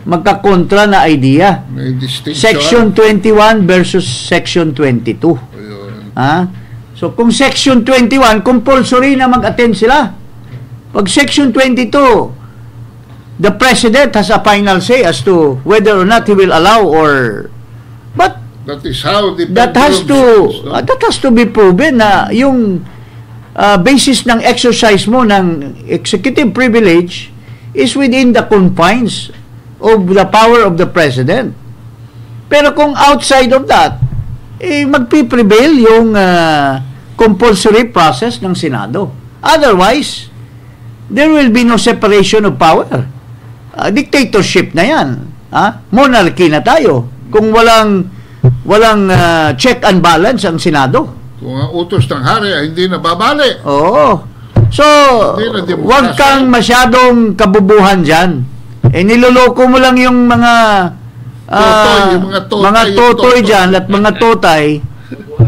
magkakontra na idea. Section 21 versus Section 22. So, kung Section 21, compulsory na mag-attend sila. Pag Section 22, the President has a final say as to whether or not he will allow or... But, that is how the that has to be proven na yung basis ng exercise mo ng executive privilege is within the confines of the power of the President. Pero kung outside of that, magpiprevail yung compulsory process ng Senado. Otherwise, there will be no separation of power. Dictatorship na yan. Monarchy na tayo. Kung walang check and balance ang Senado. Kung ang utos ng hari ay hindi nababali. Oo. So, huwag kang masyadong kabubuhan dyan. Niloloko mo lang yung mga totoy dyan at mga totay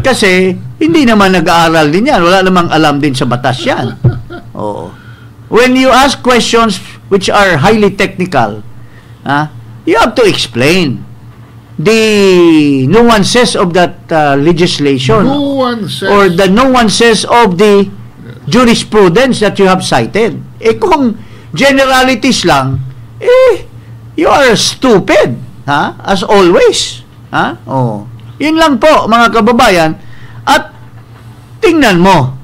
kasi hindi naman nag-aaral din yan. Wala namang alam din sa batas yan. Oo. When you ask questions which are highly technical, you have to explain the nuances of that legislation or the nuances of the jurisprudence that you have cited. Kung generalities lang, you are stupid, as always. Yun lang po, mga kababayan. At tingnan mo,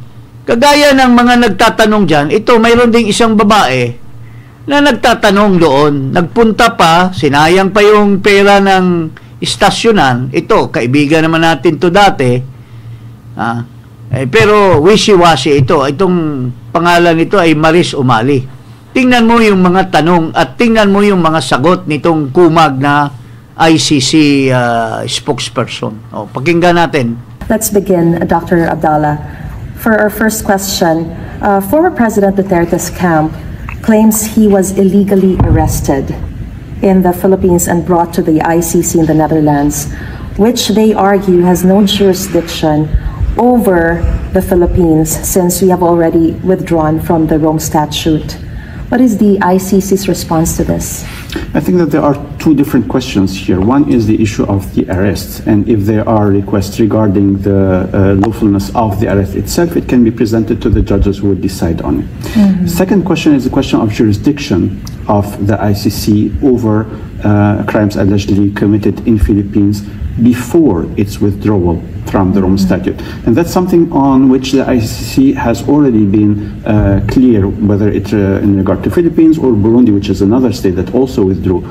kagaya ng mga nagtatanong dyan, mayroon ding isang babae na nagtatanong doon, nagpunta pa, sinayang pa yung pera ng istasyonan. Kaibigan naman natin to dati. Pero wishy-washy ito. Itong pangalan nito ay Maris Umali. Tingnan mo yung mga tanong at tingnan mo yung mga sagot nitong kumag na ICC spokesperson. Pakinggan natin. Let's begin, Dr. Abdallah. For our first question, former President Duterte's camp claims he was illegally arrested in the Philippines and brought to the ICC in the Netherlands, which they argue has no jurisdiction over the Philippines since we have already withdrawn from the Rome Statute. What is the ICC's response to this? I think that there are two different questions here. One is the issue of the arrest, and if there are requests regarding the lawfulness of the arrest itself, it can be presented to the judges who would decide on it. Mm-hmm. Second question is the question of jurisdiction of the ICC over crimes allegedly committed in Philippines before its withdrawal from the Rome Statute. And that's something on which the ICC has already been clear, whether it's in regard to Philippines or Burundi, which is another state that also withdrew.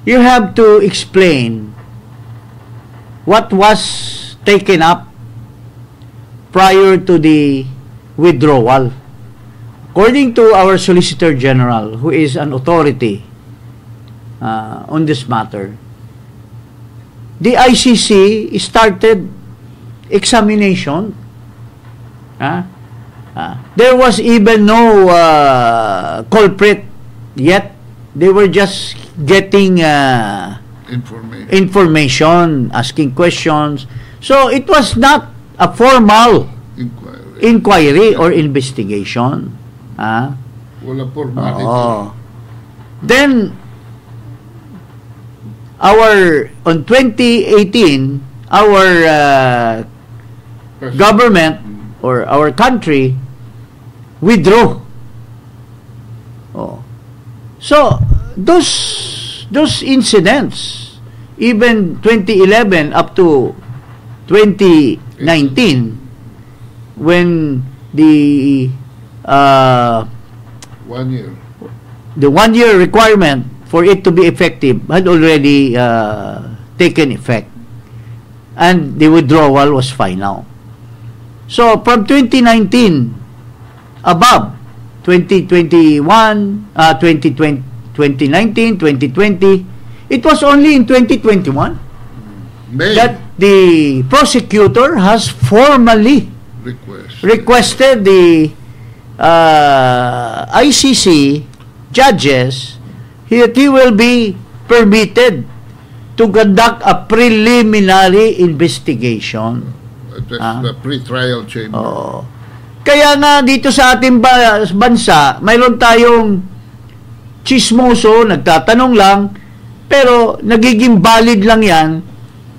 You have to explain what was taken up prior to the withdrawal. According to our Solicitor General, who is an authority on this matter, the ICC started examination. There was even no culprit yet. They were just getting information, asking questions. So it was not a formal inquiry or investigation. Wala formality. Then on 2018, our government or our country withdrew. So those incidents, even 2011 up to 2019, when the 1 year, the 1 year requirement for it to be effective had already taken effect, and the withdrawal was final. So from 2019 above, 2021, 2020, 2019, 2020, it was only in 2021 that the prosecutor has formally requested the ICC judges that he will be permitted to conduct a preliminary investigation. The pre-trial chamber. Kaya nga dito sa ating bansa, mayroon tayong chismoso, nagtatanong lang, pero nagiging valid lang yan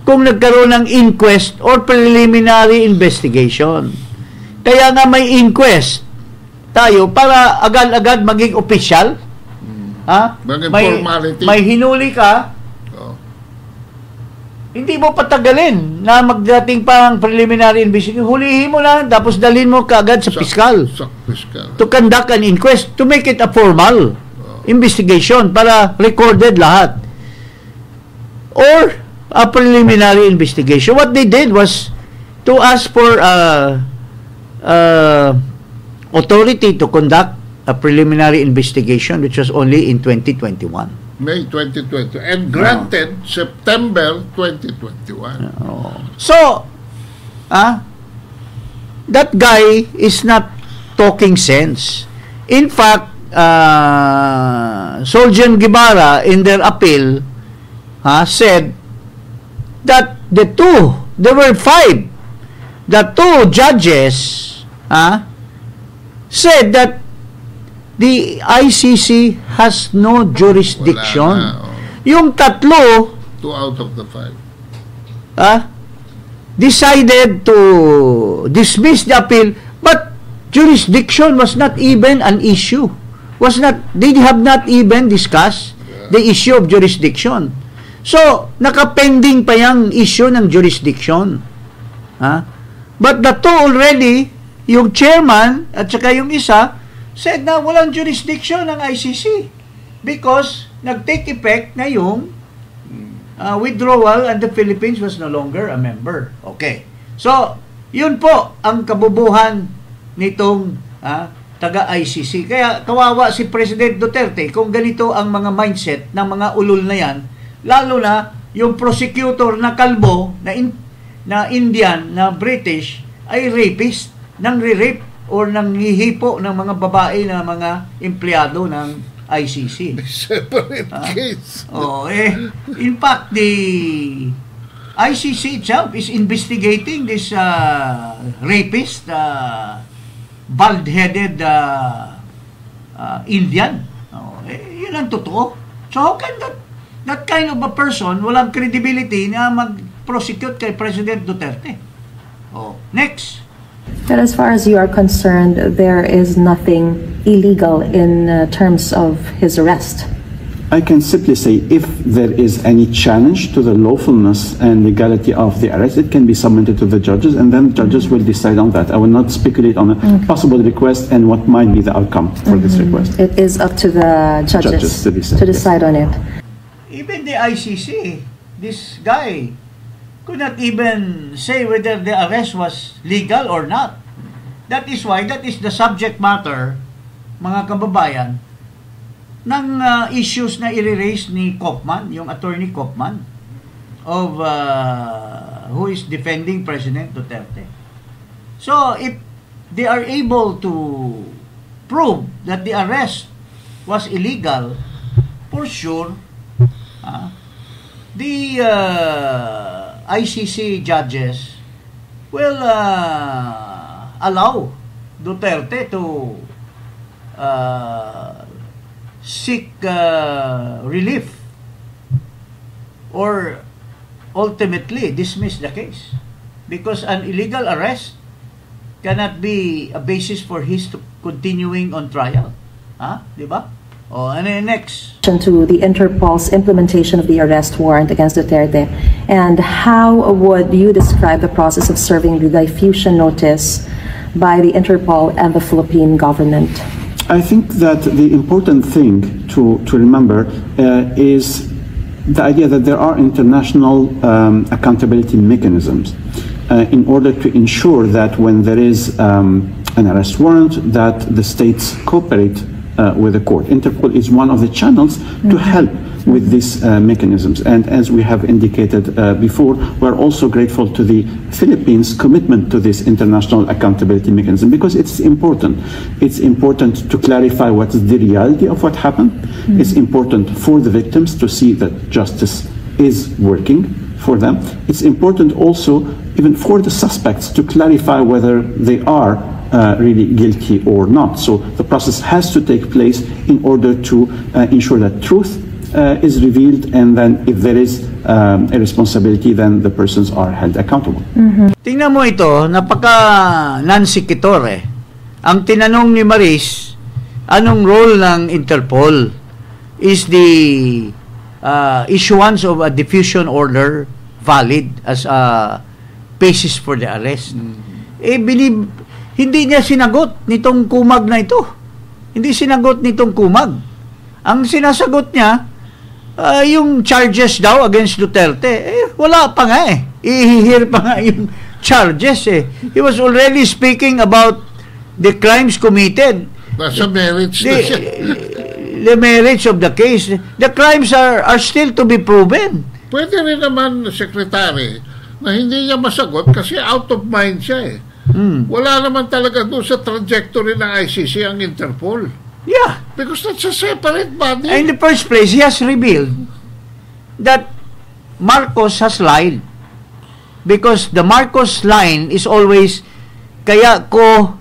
kung nagkaroon ng inquest or preliminary investigation. Kaya nga may inquest tayo para agad-agad maging official. May hinuli ka, hindi mo patagalin na magdating pang preliminary investigation. Hulihin mo na, tapos dalhin mo kaagad sa piskal. To conduct an inquest, to make it a formal investigation para recorded lahat. Or a preliminary investigation. What they did was to ask for authority to conduct a preliminary investigation, which was only in 2021. May 2020. And granted, September 2021. So, that guy is not talking sense. In fact, Soljan Guevara, in their appeal, said that there were 5. The 2 judges said that the ICC has no jurisdiction. Yung 3, 2 out of the 5. Decided to dismiss the appeal, but jurisdiction was not even an issue. They have not even discussed the issue of jurisdiction. So, nakapending pa yung issue ng jurisdiction. But the 2 already, yung chairman at saka yung isa, said na walang jurisdiction ng ICC because nag-take effect na yung withdrawal and the Philippines was no longer a member. Okay. So, yun po ang kabubuhan nitong taga-ICC. Kaya kawawa si President Duterte kung ganito ang mga mindset ng mga ulol na yan, lalo na yung prosecutor na kalbo, na Indian, na British, ay rapist, nang re-rape or nang hihipo ng mga babae na mga empleyado ng ICC. Separate case. In fact, the ICC itself is investigating this rapist, bald-headed Indian. Yun ang totoo. So how can that kind of a person, walang credibility na mag-prosecute kay President Duterte? Next. But as far as you are concerned, there is nothing illegal in terms of his arrest. I can simply say if there is any challenge to the lawfulness and legality of the arrest, it can be submitted to the judges, and then judges will decide on that. I will not speculate on a possible request and what might be the outcome for this request. It is up to the judges to decide on it. Even the ICC, this guy could not even say whether the arrest was legal or not. That is why, that is the subject matter, mga kababayan, ng issues na i-raise ni Kaufman, yung attorney Kaufman, of who is defending President Duterte. So, if they are able to prove that the arrest was illegal, for sure, the ICC judges will allow Duterte to seek relief or ultimately dismiss the case, because an illegal arrest cannot be a basis for his continuing on trial. Diba? And then next. To the Interpol's implementation of the arrest warrant against Duterte, and how would you describe the process of serving the diffusion notice by the Interpol and the Philippine government? I think that the important thing to remember is the idea that there are international accountability mechanisms in order to ensure that when there is an arrest warrant, that the states cooperate with the court. Interpol is one of the channels to help with these mechanisms. And as we have indicated before, we're also grateful to the Philippines' commitment to this international accountability mechanism, because it's important. It's important to clarify what is the reality of what happened. It's important for the victims to see that justice is working for them. It's important also even for the suspects to clarify whether they are really guilty or not. So the process has to take place in order to ensure that truth is revealed, and then if there is a responsibility, then the persons are held accountable. Tingnan mo ito, napaka non-sequitur eh. Ang tinanong ni Maris, anong role ng Interpol? Is the issuance of a diffusion order valid as a basis for the arrest? Hindi niya sinagot nitong kumag na ito. Hindi sinagot nitong kumag. Ang sinasagot niya, yung charges daw against Duterte, wala pa nga eh. I-hear pa nga yung charges eh. He was already speaking about the crimes committed. Nasa merits na siya. The merits of the case. The crimes are still to be proven. Pwede rin naman, Secretary, na hindi niya masagot kasi out of mind siya eh. Wala naman talaga doon sa trajectory ng ICC ang Interpol. Yeah. Because that's a separate body. In the first place, he has revealed that Marcos has lied. Because the Marcos line is always, kaya ko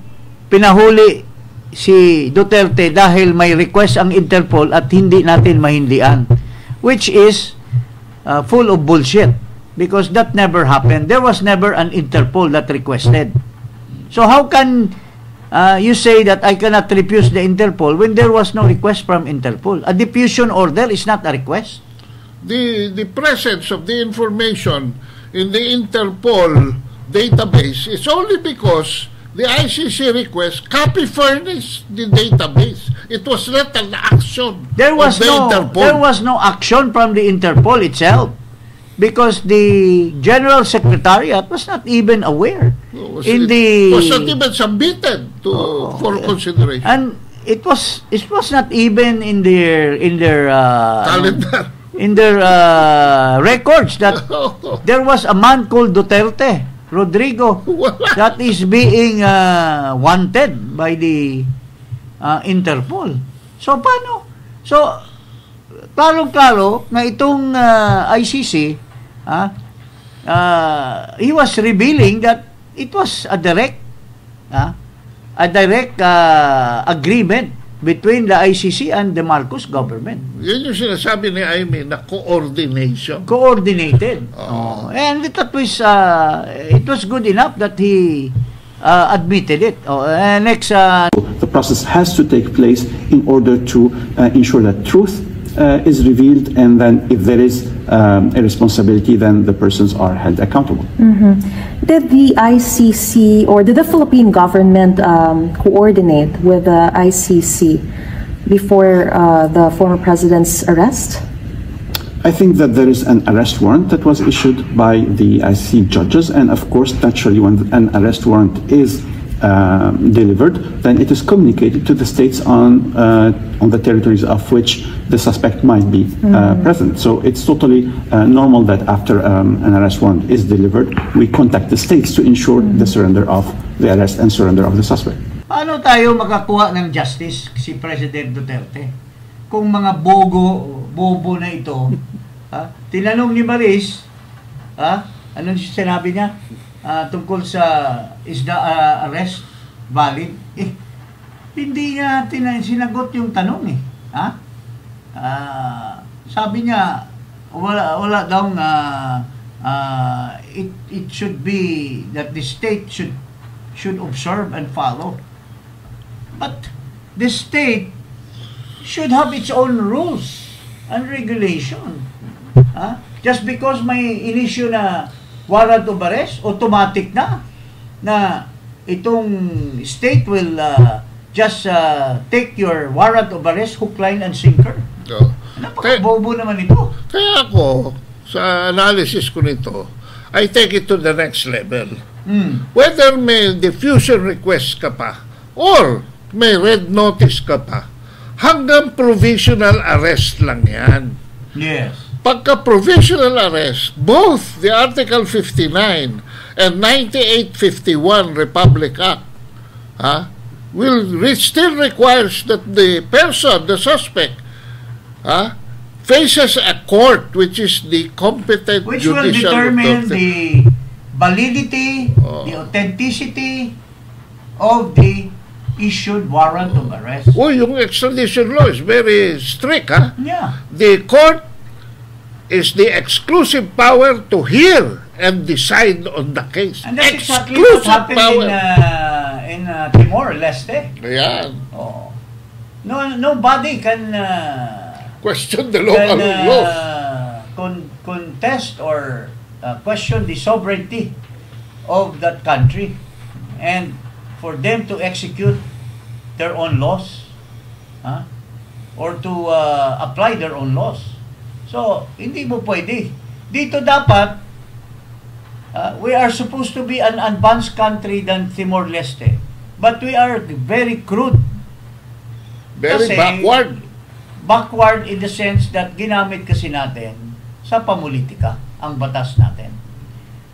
pinahuli si Duterte dahil may request ang Interpol at hindi natin mahindian. Which is full of bullshit. Because that never happened. There was never an Interpol that requested. So how can you say that I cannot refuse the Interpol when there was no request from Interpol? A diffusion order is not a request. The presence of the information in the Interpol database is only because the ICC request copy furnished the database. It was not an action of the Interpol. There was no action from the Interpol itself. Because the General Secretariat was not even aware. It was not even submitted for consideration. And it was not even in their calendar, in their records that there was a man called Duterte Rodrigo that is being wanted by the Interpol. So paano? So klaro-klaro na itong ICC, he was revealing that it was a direct agreement between the ICC and the Marcos government. Yun yung sinasabi ni Aimee na coordination. Coordinated. And it was good enough that he admitted it. Next. The process has to take place in order to ensure that truth is revealed, and then if there is a responsibility, then the persons are held accountable. Did the ICC or did the Philippine government coordinate with the ICC before the former president's arrest? I think that there is an arrest warrant that was issued by the ICC judges, and of course, naturally, when an arrest warrant is delivered, then it is communicated to the states on the territories of which the suspect might be present. So it's totally normal that after an arrest warrant is delivered, we contact the states to ensure the surrender of the arrest and surrender of the suspect. Paano tayo makakuha ng justice si President Duterte? Kung mga bobo na ito, tinanong ni Maris, anong sinabi niya? Tungkol sa is the arrest valid? Hindi niya sinagot yung tanong eh. Sabi niya wala daw it should be that the state should observe and follow. But the state should have its own rules and regulation. Just because may inisyu na warrant of arrest, automatic na itong state will just take your warrant of arrest hook, line, and sinker. Napakabobo naman ito. Kaya ako, sa analysis ko nito, I take it to the next level. Whether may diffusion request ka pa or may red notice ka pa, hanggang provisional arrest lang yan. Yes. Pagka provisional arrest, both the Article 59 and 9851 Republic Act still requires that the person, the suspect, faces a court which is the competent which judicial will determine authority. the validity, the authenticity of the issued warrant of arrest. Yung extradition law is very strict, Yeah. The court is the exclusive power to hear and decide on the case. And that's exactly what happened in Timor-Leste. Ayan. Nobody can question the local laws. Contest or question the sovereignty of that country, and for them to execute their own laws. or to apply their own laws. So, hindi mo pwede. Dito dapat, we are supposed to be an advanced country than Timor-Leste. But we are very crude. Very Kasi, backward. Backward in the sense that ginamit kasi natin sa pamulitika ang batas natin.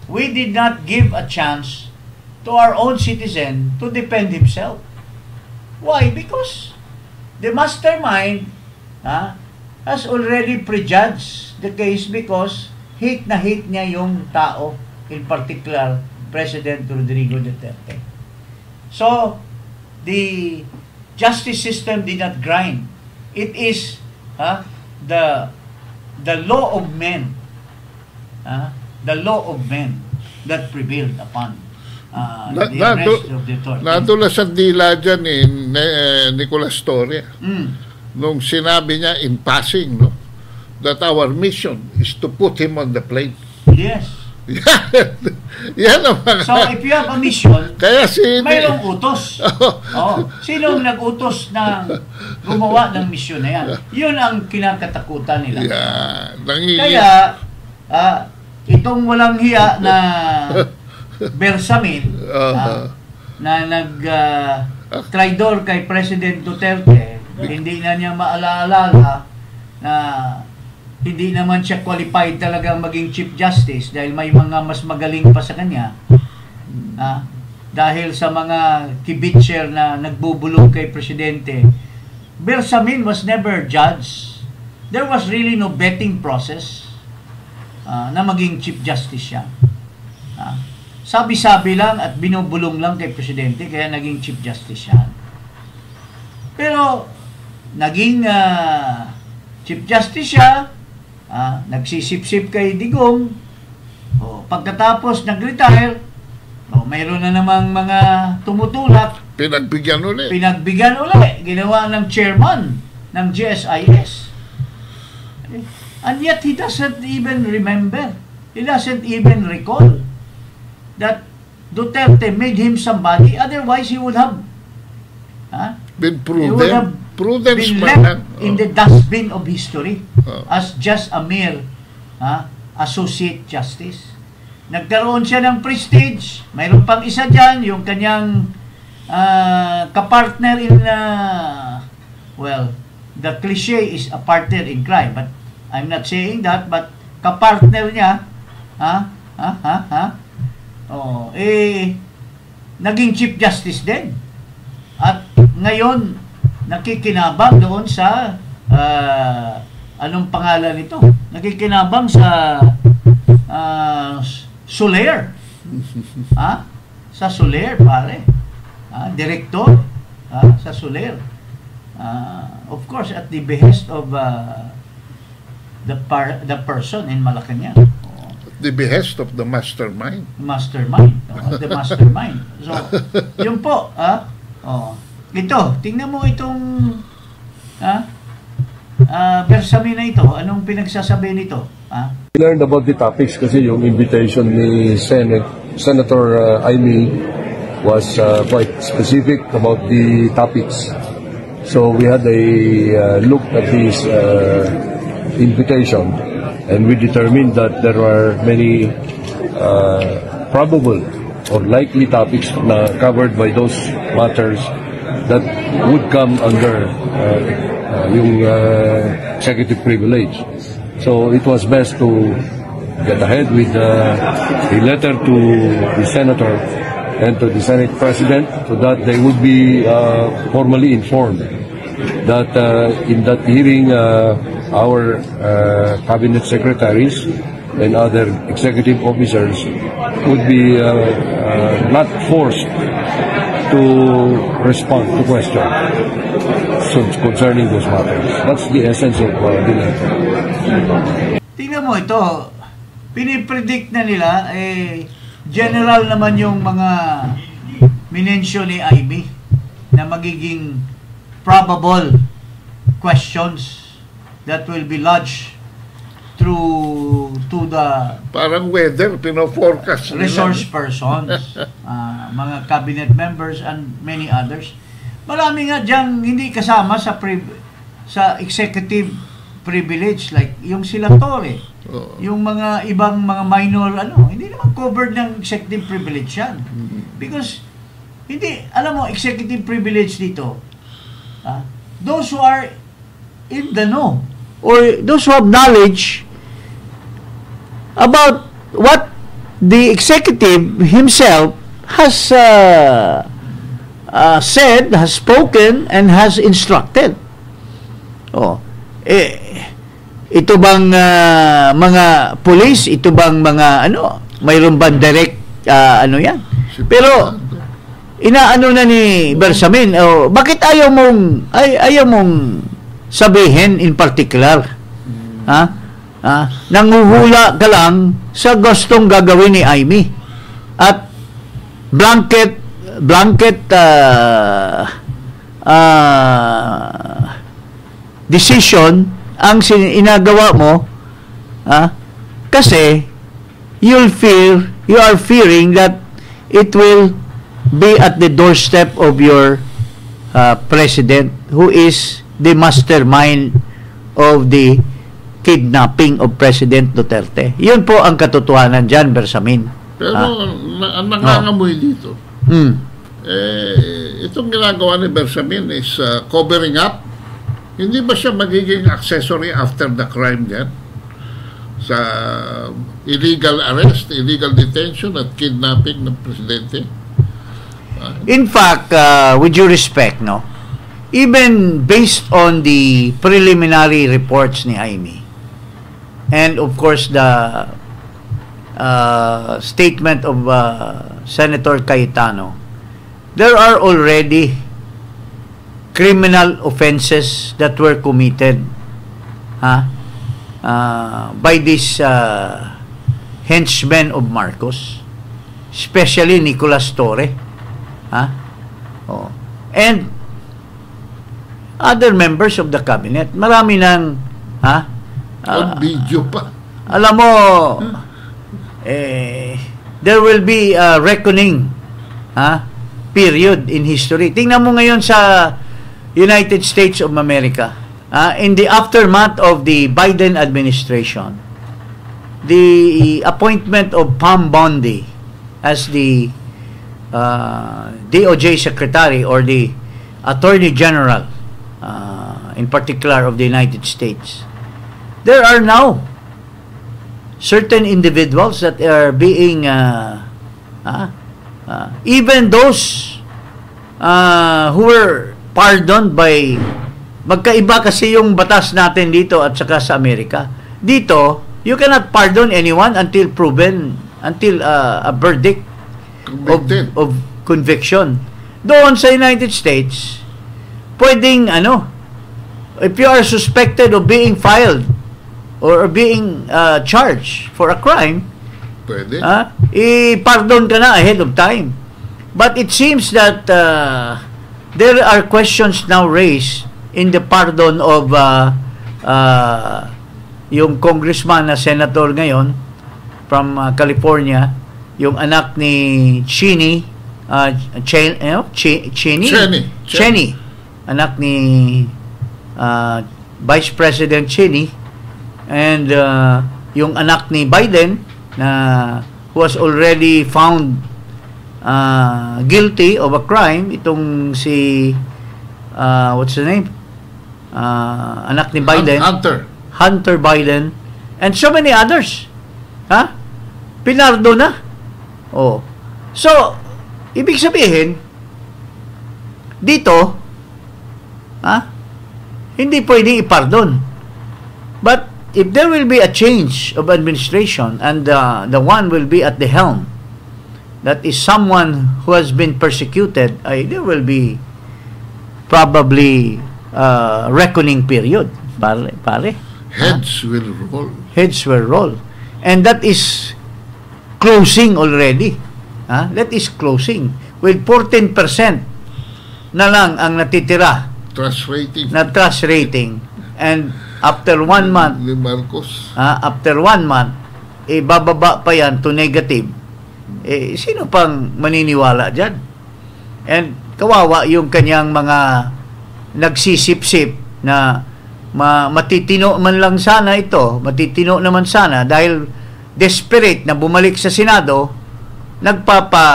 We did not give a chance to our own citizen to defend himself. Why? Because the mastermind has already prejudged the case because hate na hate niya yung tao, in particular, President Rodrigo Duterte. So, the justice system did not grind. It is the law of men, the law of men that prevailed upon the rest of the authorities. Nadulas ang dila dyan ni Nicolas Torre. Nung sinabi niya in passing, no, that our mission is to put him on the plane. Yes. Yan ang mga... So, if you have a mission, kaya mayroong utos. Sinong nag-utos na gumawa ng mission na yan? Yun ang kinakatakutan nila. Kaya, itong walang hiya na Bersamin, na nag-traidor kay President Duterte, hindi na niya maalala na hindi naman siya qualified talagang maging Chief Justice dahil may mga mas magaling pa sa kanya. Dahil sa mga kibitcher na nagbubulong kay Presidente. Bersamin was never judged. There was really no vetting process na maging Chief Justice siya. Sabi-sabi lang at binubulong lang kay Presidente kaya naging Chief Justice siya. Pero naging Chief Justice siya, nagsisip-sip kay Digong, pagkatapos nag-retire, mayroon na namang mga tumutulak, pinagbigyan ulit, ginawa ng chairman ng GSIS. And yet he doesn't even remember, he doesn't even recall that Duterte made him somebody, otherwise he would have been he would have been left in the dustbin of history as just a mere associate justice. Nagkaroon siya ng prestige. Mayroon pang isa dyan, yung kanyang kapartner in well, the cliche is a partner in crime, but I'm not saying that, but kapartner niya naging Chief Justice din. At ngayon nakikinabang doon sa anong pangalan nito? Nakikinabang sa Soler. Sa Soler, pare. Direktor sa Soler. Of course, at the behest of the person in Malacanang. The behest of the mastermind. The mastermind. So, yun po, ito, tingnan mo itong Bersamin na ito. Anong pinagsasabi nito? We learned about the topics kasi yung invitation ni Senator Amy was quite specific about the topics. So we had a look at his invitation and we determined that there are many probable or likely topics na covered by those matters that would come under yung executive privilege. So it was best to get ahead with a letter to the senator and to the Senate President so that they would be formally informed that in that hearing our cabinet secretaries and other executive officers would be not forced to respond to questions concerning those matters. That's the essence of the letter. Tingnan mo ito, pinipredict na nila, general naman yung mga minensyon ni Amy na magiging probable questions that will be lodged through to the parang weather, pino-forecast resource persons, mga cabinet members and many others. Marami nga diyang hindi kasama sa sa executive privilege like yung sila Torre, yung mga ibang mga minor hindi naman covered ng executive privilege yan. Because hindi, alam mo, executive privilege dito, those who are in the know or those who have knowledge about what the executive himself has said, has spoken, and has instructed. Ito bang mga police, ito bang mga mayroon bang direct yan? Pero inaano na ni Bersamin, bakit ayaw mong sabihin in particular? Nanguhula ka lang sa gustong gagawin ni Amy at blanket decision ang inagawa mo kasi you are fearing that it will be at the doorstep of your president who is the mastermind of the kidnapping of President Duterte. Yun po ang katotohanan dyan, Bersamin. Pero ang nangangamoy dito, itong ginagawa ni Bersamin is covering up. Hindi ba siya magiging accessory after the crime yan? Sa illegal arrest, illegal detention at kidnapping ng presidente? In fact, with due respect, even based on the preliminary reports ni Amy, and of course the statement of Senator Cayetano, there are already criminal offenses that were committed by these henchmen of Marcos, especially Nicolas Torre, and other members of the cabinet. Marami ng video pa. Alam mo, there will be a reckoning period in history. Tingnan mo ngayon sa United States of America, in the aftermath of the Biden administration, the appointment of Pam Bondi as the DOJ Secretary or the Attorney General in particular of the United States, there are now certain individuals that are being even those who were pardoned by, magkaiba kasi yung batas natin dito at saka sa Amerika. Dito, you cannot pardon anyone until proven, until a verdict of conviction. Doon sa United States, pwedeng if you are suspected of being filed or being charged for a crime, pwede. I-pardon ka na ahead of time. But it seems that there are questions now raised in the pardon of yung congressman na senator ngayon from California, yung anak ni Cheney, Cheney, anak ni Vice President Cheney, and yung anak ni Biden na was already found guilty of a crime, itong si what's the name? Anak ni Biden, Hunter Biden, and so many others. Pinardo na. So, ibig sabihin dito, hindi pwedeng ipardon. But if there will be a change of administration and the one will be at the helm, that is someone who has been persecuted, there will be probably reckoning period. Pare. Heads will roll. Heads will roll. And that is closing already. That is closing. With 14% na lang ang natitira. Trust rating. Na trust rating. And after 1 month, ni Marcos. After 1 month, bababa pa yan to negative. Sino pang maniniwala dyan? And kawawa yung kanyang mga nagsisip-sip na matitino man lang sana ito, matitino naman sana dahil desperate na bumalik sa Senado, nagpapa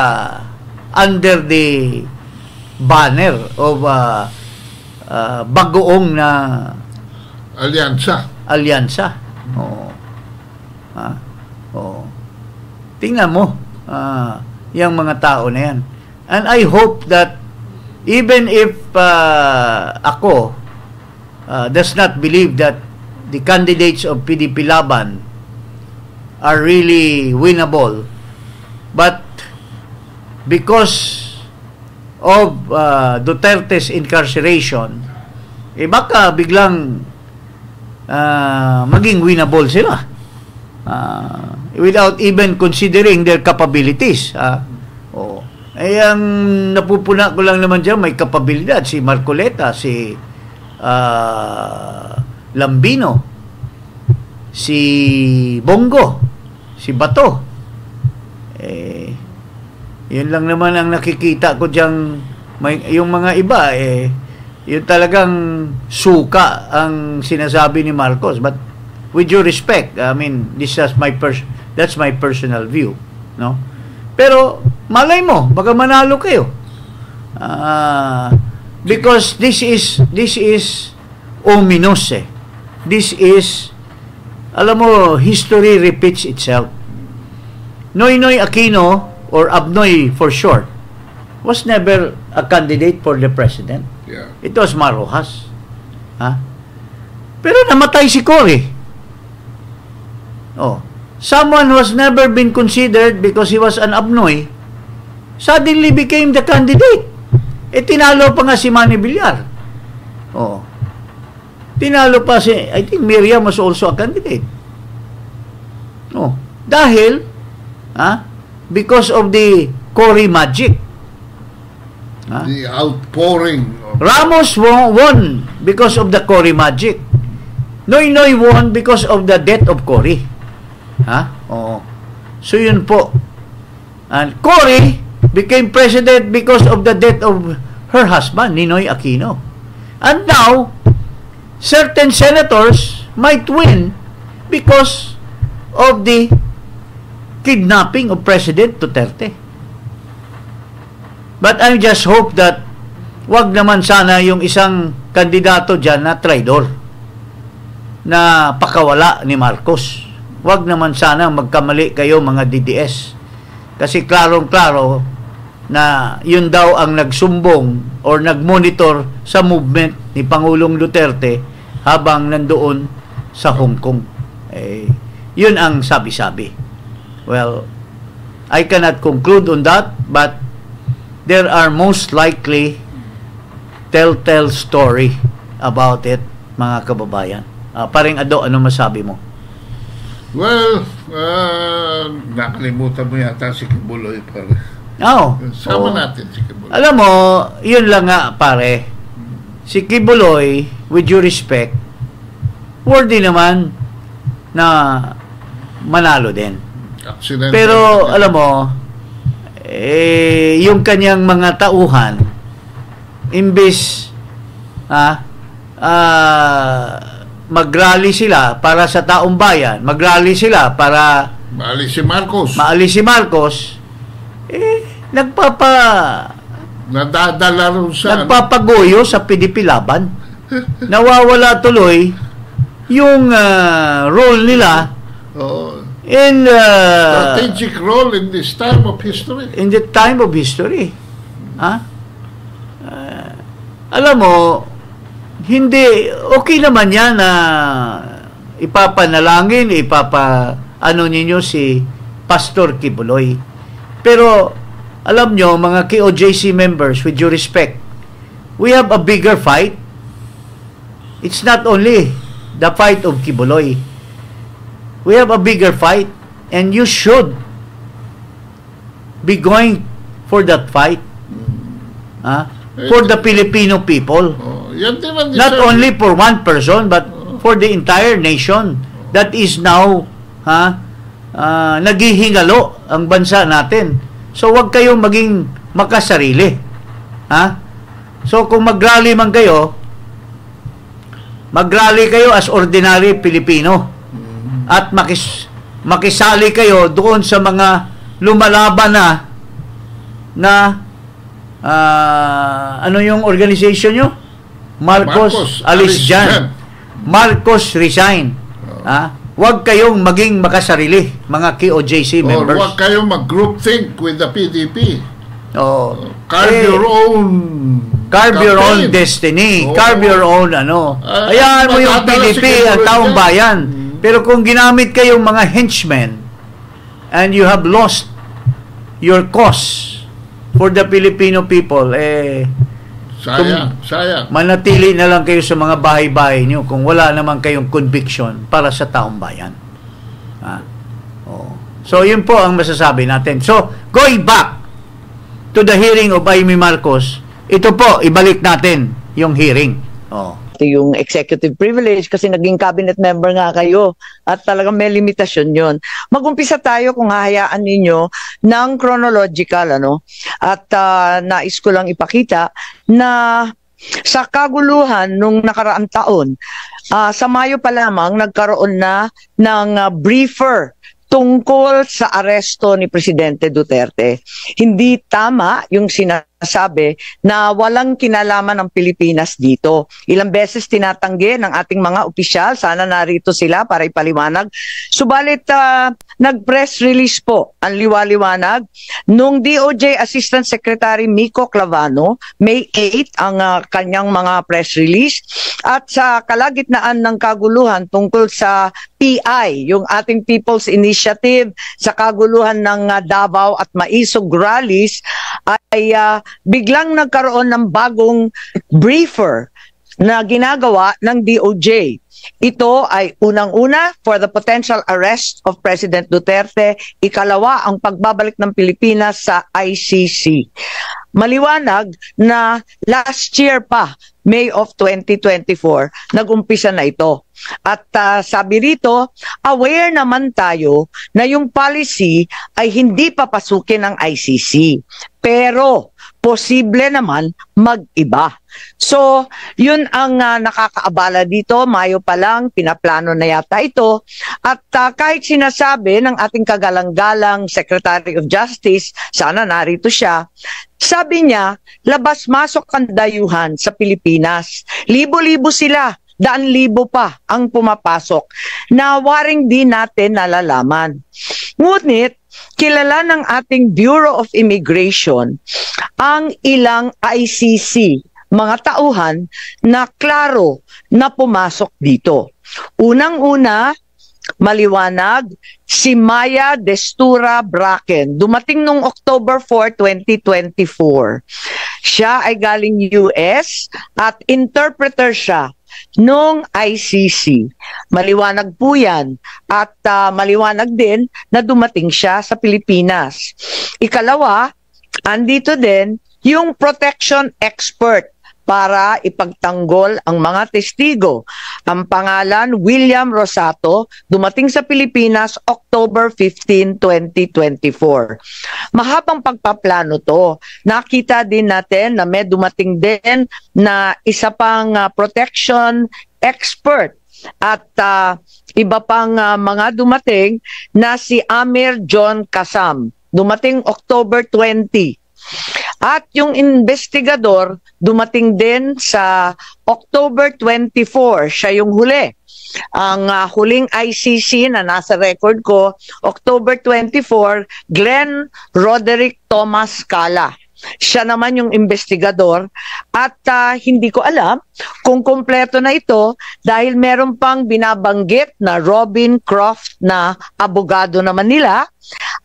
under the banner of bagoong na alyansa. Oo. Oo. Tingnan mo yung mga tao na yan. And I hope that even if ako does not believe that the candidates of PDP Laban are really winnable, but because of Duterte's incarceration, baka biglang maging winnable sila without even considering their capabilities. Ang napupuna ko lang naman dyan, may kapabilidad si Marcoleta, si Lambino, si Bongo, si Bato. Yun lang naman ang nakikita ko dyan. Yung mga iba, yun talagang suka ang sinasabi ni Marcos. But with due respect, I mean, that's my personal view, no? Pero malay mo, baka manalo kayo. Because this is ominous. This is, alam mo, history repeats itself. Noynoy Aquino, or Abnoy for short, was never a candidate for the president. Yeah. It was Marojas. Pero namatay si Cory. Someone who has never been considered because he was an Abnoy suddenly became the candidate. Tinalo pa nga si Manny Villar. Tinalo pa si, I think Miriam was also a candidate. Dahil because of the Cory magic. The outpouring. Ramos won because of the Cory magic. Noynoy won because of the death of Cory. So yun po. And Cory became president because of the death of her husband, Ninoy Aquino. And now, certain senators might win because of the kidnapping of President Duterte. But I just hope that wag naman sana yung isang kandidato dyan na traidor na pakawala ni Marcos. Wag naman sana magkamali kayo mga DDS. Kasi klarong-klaro na yun daw ang nagsumbong or nagmonitor sa movement ni Pangulong Duterte habang nandoon sa Hong Kong. Yun ang sabi-sabi. Well, I cannot conclude on that, but there are most likely telltale story about it, mga kababayan. Paring Ado, ano masabi mo? Well, nakalimutan mo yata si Kibuloy, pare. Sama natin si Kibuloy. Alam mo, yun lang nga, pare. Si Kibuloy, with due respect, worthy naman na manalo din. Accident. Pero, alam mo, yung kanyang mga tauhan, imbis mag-rally sila para sa taong bayan, mag-rally sila para maalis si Marcos. Nadadala rin sa nagpapagoyo sa PDP Laban. Nawawala tuloy yung role nila in strategic role in this time of history. In the time of history. Alam mo, hindi, okay naman yan na ipapanalangin, ano ninyo si Pastor Kibuloy. Pero, alam nyo, mga KOJC members, with due respect, we have a bigger fight. It's not only the fight of Kibuloy. We have a bigger fight, and you should be going for that fight. For the Filipino people. Not only for one person, but for the entire nation that is now naghihingalo ang bansa natin. So, wag kayong maging makasarili. So, kung mag-rally man kayo, Mag-rally kayo as ordinary Pilipino. At makisali kayo doon sa mga lumalaban na ano yung organization nyo? Marcos Alice Jan. Marcos resign. Huwag kayong maging makasarili, mga KOJC members. Or huwag kayong mag-group think with the PDP. Carve your own destiny. Carve your own hayaan mo yung PDP at taong bayan. Pero kung ginamit kayong mga henchmen and you have lost your cause for the Filipino people, sayang. Manatili na lang kayo sa mga bahay-bahay nyo kung wala naman kayong conviction para sa taong bayan. So, yun po ang masasabi natin. So, going back to the hearing of Amy Marcos, ito po, ibalik natin yung hearing. Yung executive privilege kasi naging cabinet member nga kayo at talagang may limitasyon yon. Mag-umpisa tayo kung hahayaan ninyo ng chronological at nais ko lang ipakita na sa kaguluhan nung nakaraang taon, sa Mayo pa lamang nagkaroon na ng briefer tungkol sa aresto ni Presidente Duterte. Hindi tama yung sinasabi na walang kinalaman ng Pilipinas dito. Ilang beses tinatanggi ng ating mga opisyal, sana narito sila para ipaliwanag. Subalit nag-press release po ang liwaliwanag nung DOJ Assistant Secretary Miko Clavano, May 8 ang kanyang mga press release, at sa kalagitnaan ng kaguluhan tungkol sa PI, yung ating People's Initiative, sa kaguluhan ng Davao at Maisog rallies, ay biglang nagkaroon ng bagong briefer na ginagawa ng DOJ. Ito ay unang-una for the potential arrest of President Duterte, ikalawa ang pagbabalik ng Pilipinas sa ICC. Maliwanag na last year pa, May of 2024, nag-umpisa na ito. At sabi rito, aware naman tayo na yung policy ay hindi papasukin ng ICC. Pero posible naman mag-iba. So, yun ang nakakaabala dito. Mayo pa lang, pinaplano na yata ito. At kahit sinasabi ng ating kagalang-galang Secretary of Justice, sana narito siya, sabi niya, labas-masok ang dayuhan sa Pilipinas. Libo-libo sila, daan-libo pa ang pumapasok na waring di natin nalalaman. Ngunit, kilala ng ating Bureau of Immigration ang ilang ICC, mga tauhan na klaro na pumasok dito. Unang-una, maliwanag, si Maya Destura Bracken. Dumating nung October 4, 2024. Siya ay galing US at interpreter siya nung ICC. Maliwanag po yan. At maliwanag din na dumating siya sa Pilipinas. Ikalawa, andito din yung protection expert para ipagtanggol ang mga testigo. Ang pangalan, William Rosato, dumating sa Pilipinas October 15, 2024. Mahabang pagpaplano to. Nakita din natin na may dumating din na isa pang protection expert at iba pang mga dumating na si Amir John Kasam. Dumating October 20. At yung investigador dumating din sa October 24. Siya yung huli. Ang huling ICC na nasa record ko, October 24, Glenn Roderick Thomas Cala. Siya naman yung investigador at hindi ko alam kung kompleto na ito dahil meron pang binabanggit na Robin Croft na abogado naman nila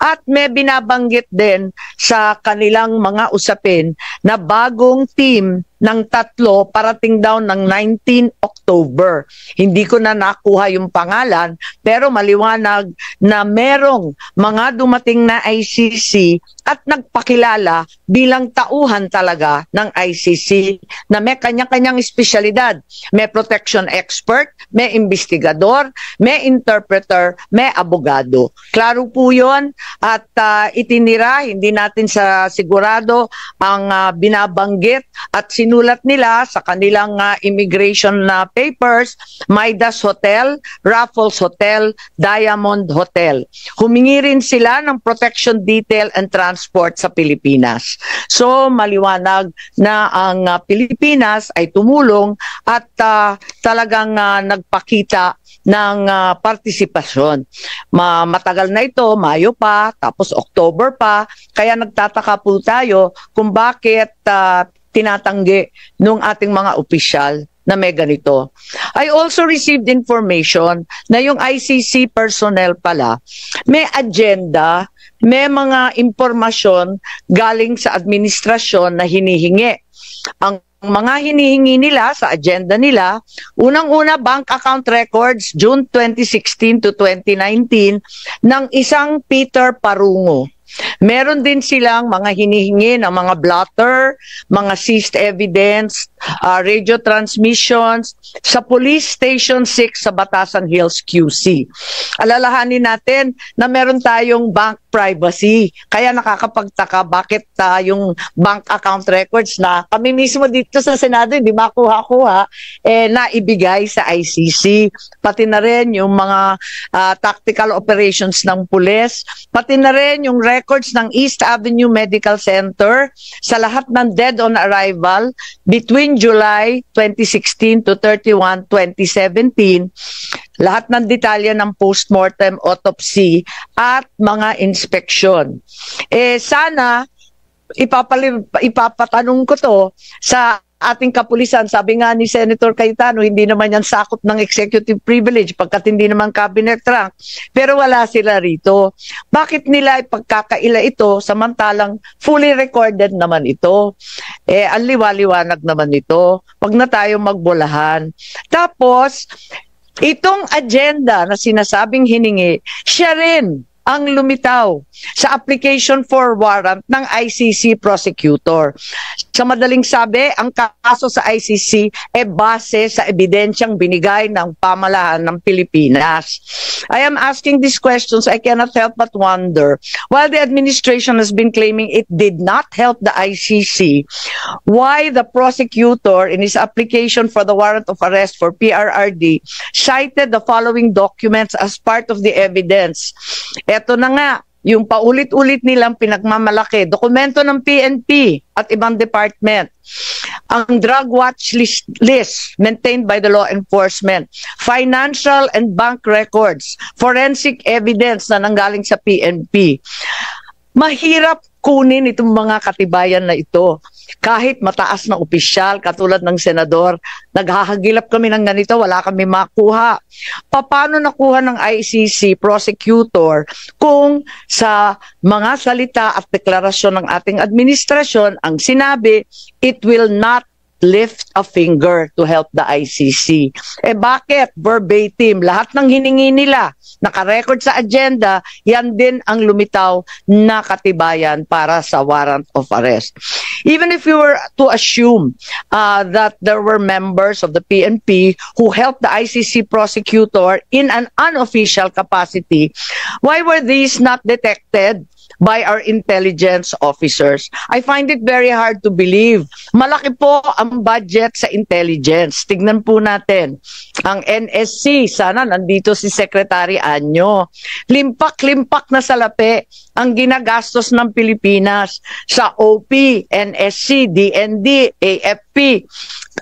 at may binabanggit din sa kanilang mga usapin na bagong team ng 3 parating daw ng 19 October. Hindi ko na nakuha yung pangalan pero maliwanag na merong mga dumating na ICC at nagpakilala bilang tauhan talaga ng ICC na may kanya-kanyang espesyalidad. May protection expert, may investigador, may interpreter, may abogado. Klaro po yun at itinira, hindi natin sa sigurado ang binabanggit at sinulat nila sa kanilang immigration papers, Midas Hotel, Raffles Hotel, Diamond Hotel. Humingi rin sila ng protection detail and transport sa Pilipinas. So maliwanag na ang Pilipinas ay tumulong at talagang nagpakita ng partisipasyon. Matagal na ito, Mayo pa, tapos October pa, kaya nagtataka po tayo kung bakit tinatanggi ng ating mga opisyal na may ganito. I also received information na yung ICC personnel pala may agenda, may mga impormasyon galing sa administrasyon na hinihingi. Ang mga hinihingi nila sa agenda nila, unang-una bank account records June 2016 to 2019 ng isang Peter Parungo. Meron din silang mga hinihingi ng mga blotter, mga seized evidence, radio transmissions sa Police Station 6 sa Batasan Hills, QC. Alalahanin natin na meron tayong bank privacy. Kaya nakakapagtaka bakit yung bank account records na kami mismo dito sa Senado hindi makuha-kuha naibigay sa ICC. Pati na rin yung mga tactical operations ng pulis, pati na rin yung records ng East Avenue Medical Center sa lahat ng dead on arrival between July 2016 to 31, 2017. Lahat ng detalye ng postmortem autopsy at mga inspeksyon. Sana ipapatanong ko to sa ating kapulisan. Sabi nga ni Senator Cayetano, hindi naman yan sakop ng executive privilege pagkat hindi naman cabinet rank. Pero wala sila rito. Bakit nila ipagkakaila ito samantalang fully recorded naman ito? Ang liwaliwanag naman ito. Wag na tayo magbolahan. Tapos, itong agenda na sinasabing hiningi, siya rin ang lumitaw sa application for warrant ng ICC prosecutor. Sa madaling sabi, ang kaso sa ICC base sa ebidensyang binigay ng pamahalaan ng Pilipinas. I am asking these questions, I cannot help but wonder, while the administration has been claiming it did not help the ICC, why the prosecutor in his application for the warrant of arrest for PRRD cited the following documents as part of the evidence. Eto na nga, yung paulit-ulit nilang pinagmamalaki, dokumento ng PNP at ibang department, ang drug watch list maintained by the law enforcement, financial and bank records, forensic evidence na nanggaling sa PNP. Mahirap kunin itong mga katibayan na ito. Kahit mataas na opisyal, katulad ng senador, naghahagilap kami ng ganito, wala kami makuha. Paano nakuha ng ICC prosecutor kung sa mga salita at deklarasyon ng ating administrasyon ang sinabi, it will not lift a finger to help the ICC. Bakit? Verbatim. Lahat ng hiningi nila, nakarecord sa agenda, yan din ang lumitaw na katibayan para sa warrant of arrest. Even if we were to assume that there were members of the PNP who helped the ICC prosecutor in an unofficial capacity, why were these not detected by our intelligence officers? I find it very hard to believe. Malaki po ang budget sa intelligence. Tignan po natin. Ang NSC, sana nandito si Secretary Anyo. Limpak-limpak na salapi ang ginagastos ng Pilipinas sa OP, NSC, DND, AFP.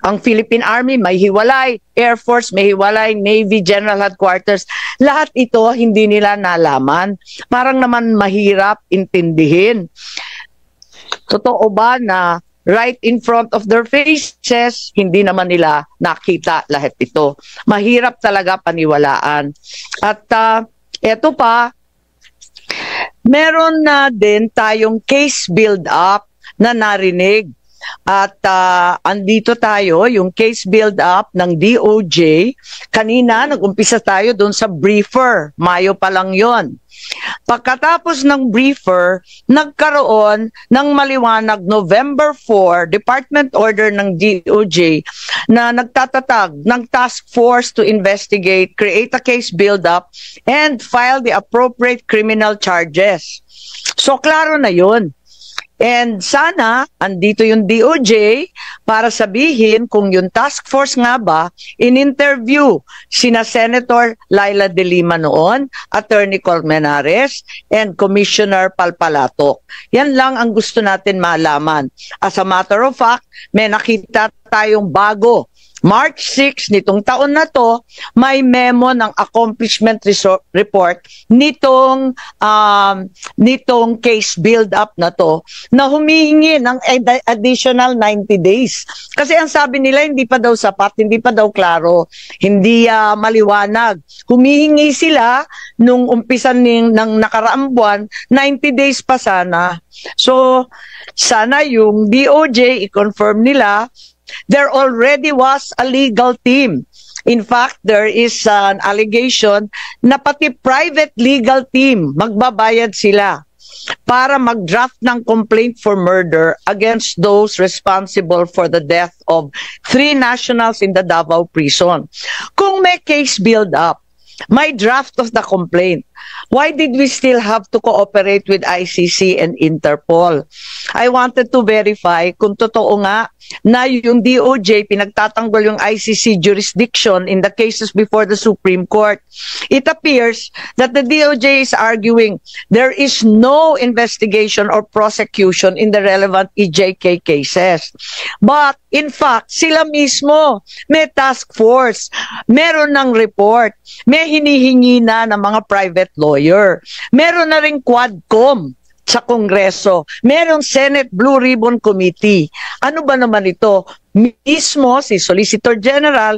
Ang Philippine Army may hiwalay, Air Force may hiwalay, Navy General Headquarters. Lahat ito hindi nila nalaman. Parang naman mahirap intindihin. Totoo ba na right in front of their faces, hindi naman nila nakita lahat ito? Mahirap talaga paniwalaan. At eto pa, meron na din tayong case build-up na narinig. At andito tayo, yung case build-up ng DOJ. Kanina, nag-umpisa tayo doon sa briefer. Mayo pa lang yon. Pagkatapos ng briefer, nagkaroon ng maliwanag November 4, Department Order ng DOJ na nagtatatag ng task force to investigate, create a case build-up, and file the appropriate criminal charges. So, klaro na yun. And sana, andito yung DOJ para sabihin kung yung task force nga ba, in-interview sina Senator Laila De Lima noon, Attorney Colmenares, and Commissioner Palpalatok. Yan lang ang gusto natin malaman. As a matter of fact, may nakita tayong bago. March 6 nitong taon na to, may memo ng accomplishment report nitong case build-up na to na humihingi ng additional 90 days. Kasi ang sabi nila hindi pa daw sapat, hindi pa daw klaro, hindi maliwanag. Humihingi sila nung umpisa ng nakaraang buwan, 90 days pa sana. So, sana yung DOJ i-confirm nila. There already was a legal team. In fact, there is an allegation na pati private legal team magbabayad sila para mag-draft ng complaint for murder against those responsible for the death of 3 nationals in the Davao prison. Kung may case build-up, may draft of the complaint, why did we still have to cooperate with ICC and Interpol? I wanted to verify kung totoo nga na yung DOJ pinagtatanggol yung ICC jurisdiction in the cases before the Supreme Court. It appears that the DOJ is arguing there is no investigation or prosecution in the relevant EJK cases. But in fact, sila mismo may task force, meron ng report, may hinihingi na ng mga private lawyer, meron na ring Quadcom sa Kongreso, merong Senate Blue Ribbon Committee. Ano ba naman ito? Mismo si Solicitor General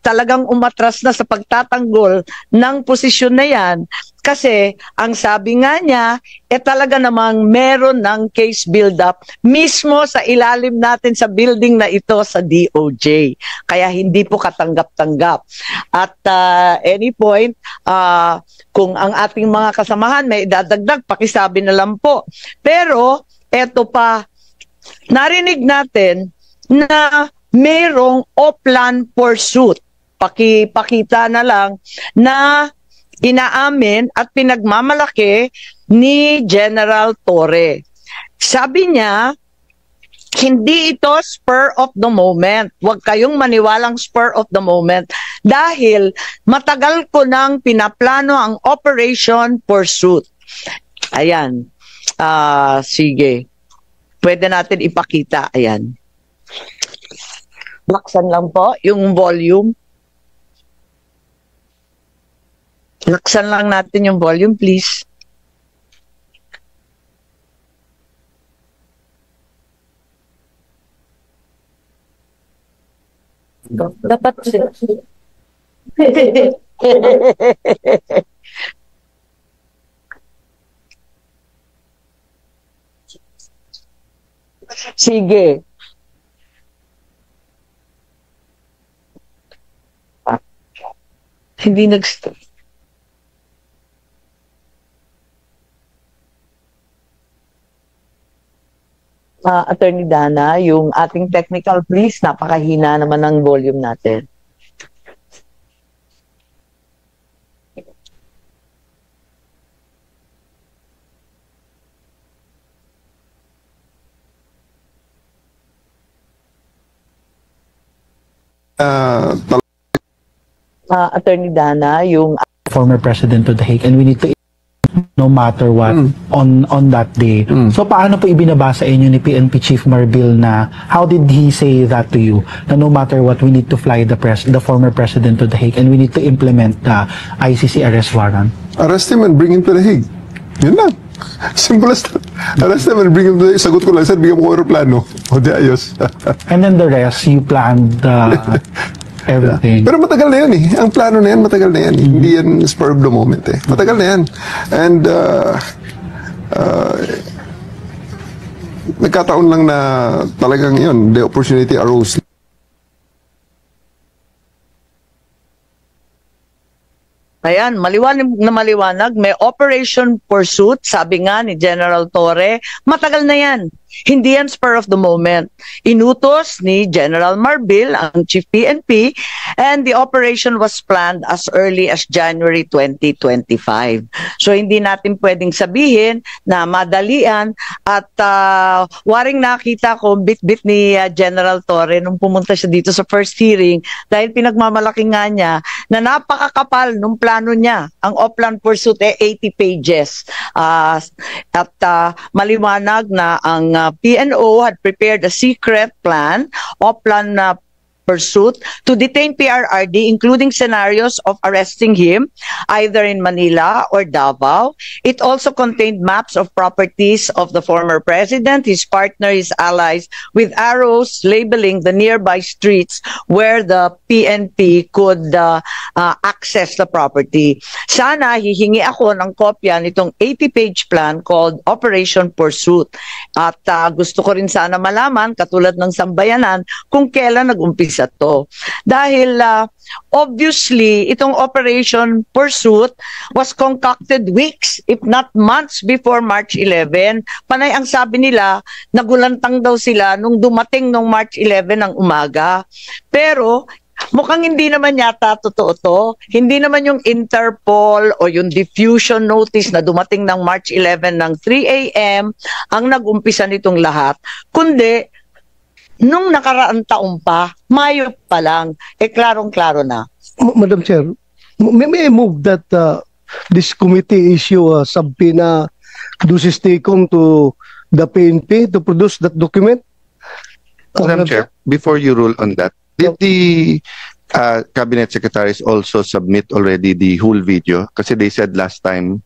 talagang umatras na sa pagtatanggol ng posisyon na yan kasi ang sabi nga niya talaga namang meron ng case build-up mismo sa ilalim natin sa building na ito sa DOJ. Kaya hindi po katanggap-tanggap. At any point, kung ang ating mga kasamahan may dadagdag, pakisabi na lang po. Pero eto pa, narinig natin na mayroong Oplan pursuit. Pakita na lang na inaamin at pinagmamalaki ni General Torre. Sabi niya, hindi ito spur of the moment. Huwag kayong maniwalang spur of the moment dahil matagal ko nang pinaplano ang Operation Pursuit. Ayan. Sige. Pwede natin ipakita. Ayan. Laksan lang po yung volume. Laksan lang natin yung volume, please. Dapat sige. Hindi nag-stop. Attorney Dana, yung ating technical please, napakahina naman ng volume natin. Attorney Dana, yung former president of the Hague, and we need to no matter what on that day. So paano po ibinabasa inyo ni PNP Chief Marbil na how did he say that to you na no matter what we need to fly the former president to the Hague and we need to implement the ICC arrest warrant? Arrest him and bring him to the Hague. Yun lang. Simple as that. Arrest him and bring him to the Hague. Sagot ko lang, sir, bigyan mo ko aeroplano. O di ayos. And then the rest, you planned everything. Pero matagal na yan eh. Ang plano na yan, matagal na yan. Hindi yan spur of the moment eh. Matagal na yan. And nagkataon lang na talagang yun, the opportunity arose. Ayan, maliwanag na maliwanag. May Operation Pursuit, sabi nga ni General Torre. Matagal na yan. Hindi yan spur of the moment. Inutos ni General Marbil, ang Chief PNP, and the operation was planned as early as January 2025. So hindi natin pwedeng sabihin na madalian at waring nakita ko bit-bit ni General Torre nung pumunta siya dito sa first hearing dahil pinagmamalaki nga niya na napakakapal nung plano niya. Ang Oplan Pursuit 80 pages. At maliwanag na ang PNO had prepared a secret plan, Oplan Pursuit, to detain PRRD, including scenarios of arresting him either in Manila or Davao. It also contained maps of properties of the former president, his partner, his allies, with arrows labeling the nearby streets where the PNP could access the property. Sana hihingi ako ng kopya nitong 80-page plan called Operation Pursuit. At gusto ko rin sana malaman, katulad ng Sambayanan, kung kailan nag-umpisa to. Dahil obviously, itong Operation Pursuit was concocted weeks, if not months before March 11. Panay ang sabi nila, nagulantang daw sila nung dumating nung March 11 ng umaga. Pero mukhang hindi naman yata totoo to. Hindi naman yung Interpol o yung diffusion notice na dumating ng March 11 ng 3 a.m. ang nag-umpisa nitong lahat. Kundi, nung nakaraang taon pa, Mayo pa lang, klarong-klaro na. Madam Chair, may I move that this committee issue a subpoena duces tecum to the PNP to produce that document? Madam Chair, before you rule on that, did the cabinet secretaries also submit already the whole video? Kasi they said last time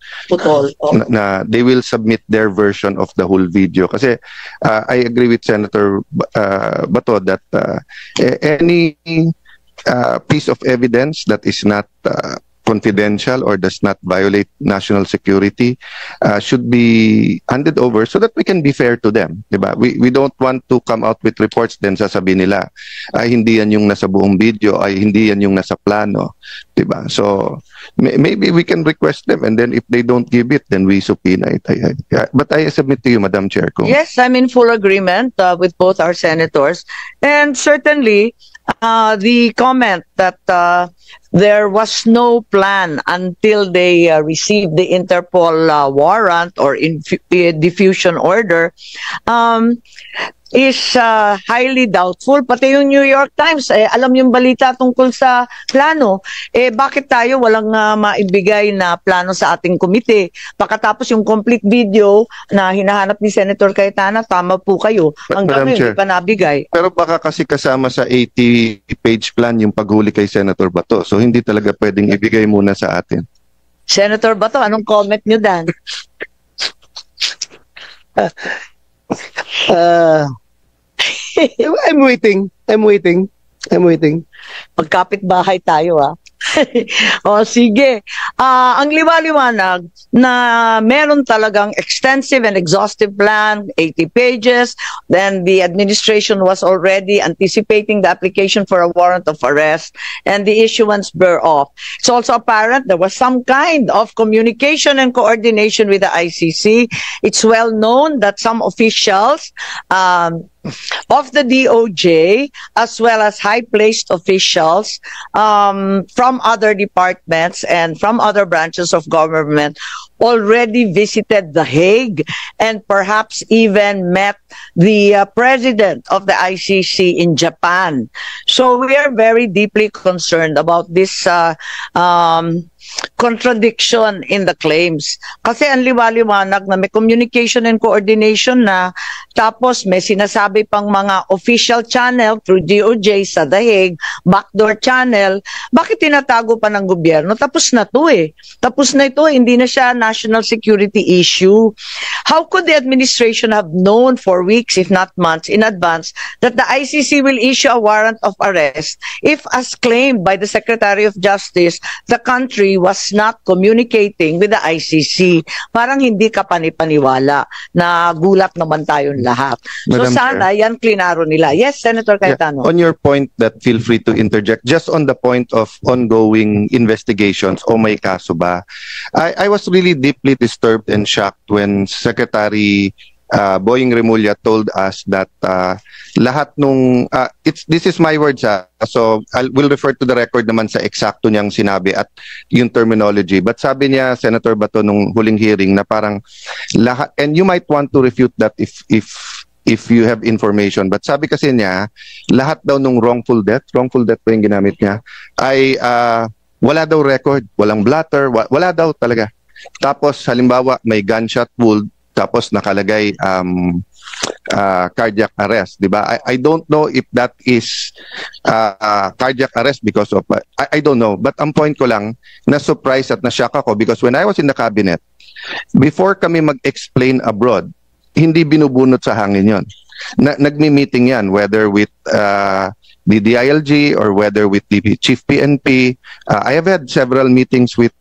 na they will submit their version of the whole video. Kasi I agree with Senator Bato that any piece of evidence that is not confidential or does not violate national security should be handed over so that we can be fair to them, diba? We don't want to come out with reports then sasabihin nila ay hindi yan yung nasa buong video, ay hindi yan yung nasa plano, diba? So maybe we can request them and then if they don't give it then we subpoena it. But I submit to you, Madam Chair. Yes, I'm in full agreement with both our senators, and certainly the comment that there was no plan until they received the Interpol warrant or diffusion order is highly doubtful. Pati yung New York Times, alam yung balita tungkol sa plano. Bakit tayo walang maibigay na plano sa ating komite? Pagkatapos yung complete video na hinahanap ni Senator Cayetana, tama po kayo. Hanggang ngayon, hindi pa nabigay. Pero baka kasi kasama sa 80-page plan yung paghuli kay Senator Bato. So hindi talaga pwedeng ibigay muna sa atin. Senator Bato, anong comment nyo dan? I'm waiting. Magkapit bahay tayo, O sige. Ang liwaliwanag na meron talagang extensive and exhaustive plan, 80 pages. Then the administration was already anticipating the application for a warrant of arrest and the issuance thereof. It's also apparent there was some kind of communication and coordination with the ICC. It's well known that some officials of the DOJ, as well as high-placed officials from other departments and from other branches of government, already visited The Hague and perhaps even met the president of the ICC in Japan. So we are very deeply concerned about this contradiction in the claims. Kasi ang liwaliwanag na may communication and coordination na, tapos may sinasabi pang mga official channel through DOJ sa The Hague, backdoor channel. Bakit tinatago pa ng gobyerno? Tapos na to Tapos na ito, hindi na siya national security issue. How could the administration have known for weeks, if not months, in advance that the ICC will issue a warrant of arrest if, as claimed by the Secretary of Justice, the country was not communicating with the ICC? Parang hindi ka panipaniwala na gulat naman tayong lahat. Madam So sana Chair. yan klinaro nila. Yes, Senator Cayetano. On your point that feel free to interject, just on the point of ongoing investigations, o may kaso ba? I was really deeply disturbed and shocked when Secretary Boying Remulla told us that lahat nung this is my words, so will refer to the record naman sa eksakto niyang sinabi at yung terminology, but sabi niya, Senator Bato, nung huling hearing, na parang lahat, and you might want to refute that if you have information, but sabi kasi niya lahat daw nung wrongful death pa yung ginamit niya, ay wala daw record, walang blatter, wala daw talaga. Tapos halimbawa may gunshot wound, tapos nakalagay cardiac arrest, di ba? I don't know if that is cardiac arrest because of I don't know, but ang point ko lang, na surprise at na-shock ako because when I was in the cabinet, before kami mag-explain abroad, hindi binubunot sa hangin yon. Nagmi-meeting yan, whether with the DILG or whether with the Chief PNP. I have had several meetings with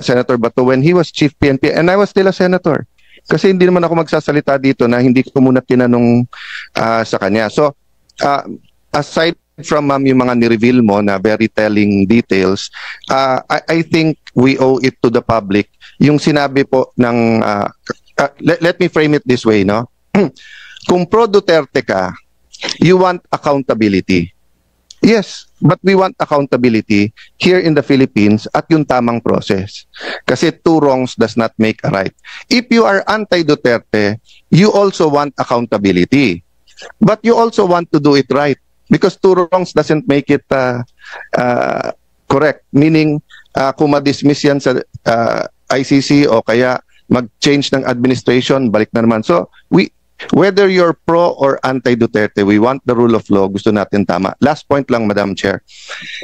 Senator Bato when he was Chief PNP and I was still a senator. Kasi hindi naman ako magsasalita dito na hindi ko muna tinanong sa kanya. So, aside from yung mga ni-reveal mo na very telling details, I think we owe it to the public. Yung sinabi po ng, let me frame it this way, no? Kung pro Duterte ka, you want accountability. Yes, but we want accountability here in the Philippines at yung tamang process. Kasi two wrongs does not make a right. If you are anti-Duterte, you also want accountability. But you also want to do it right. Because two wrongs doesn't make it correct. Meaning, kung ma-dismiss yan sa ICC o kaya mag-change ng administration, balik na naman. So, whether you're pro or anti-Duterte, we want the rule of law. Gusto natin tama. Last point lang, Madam Chair.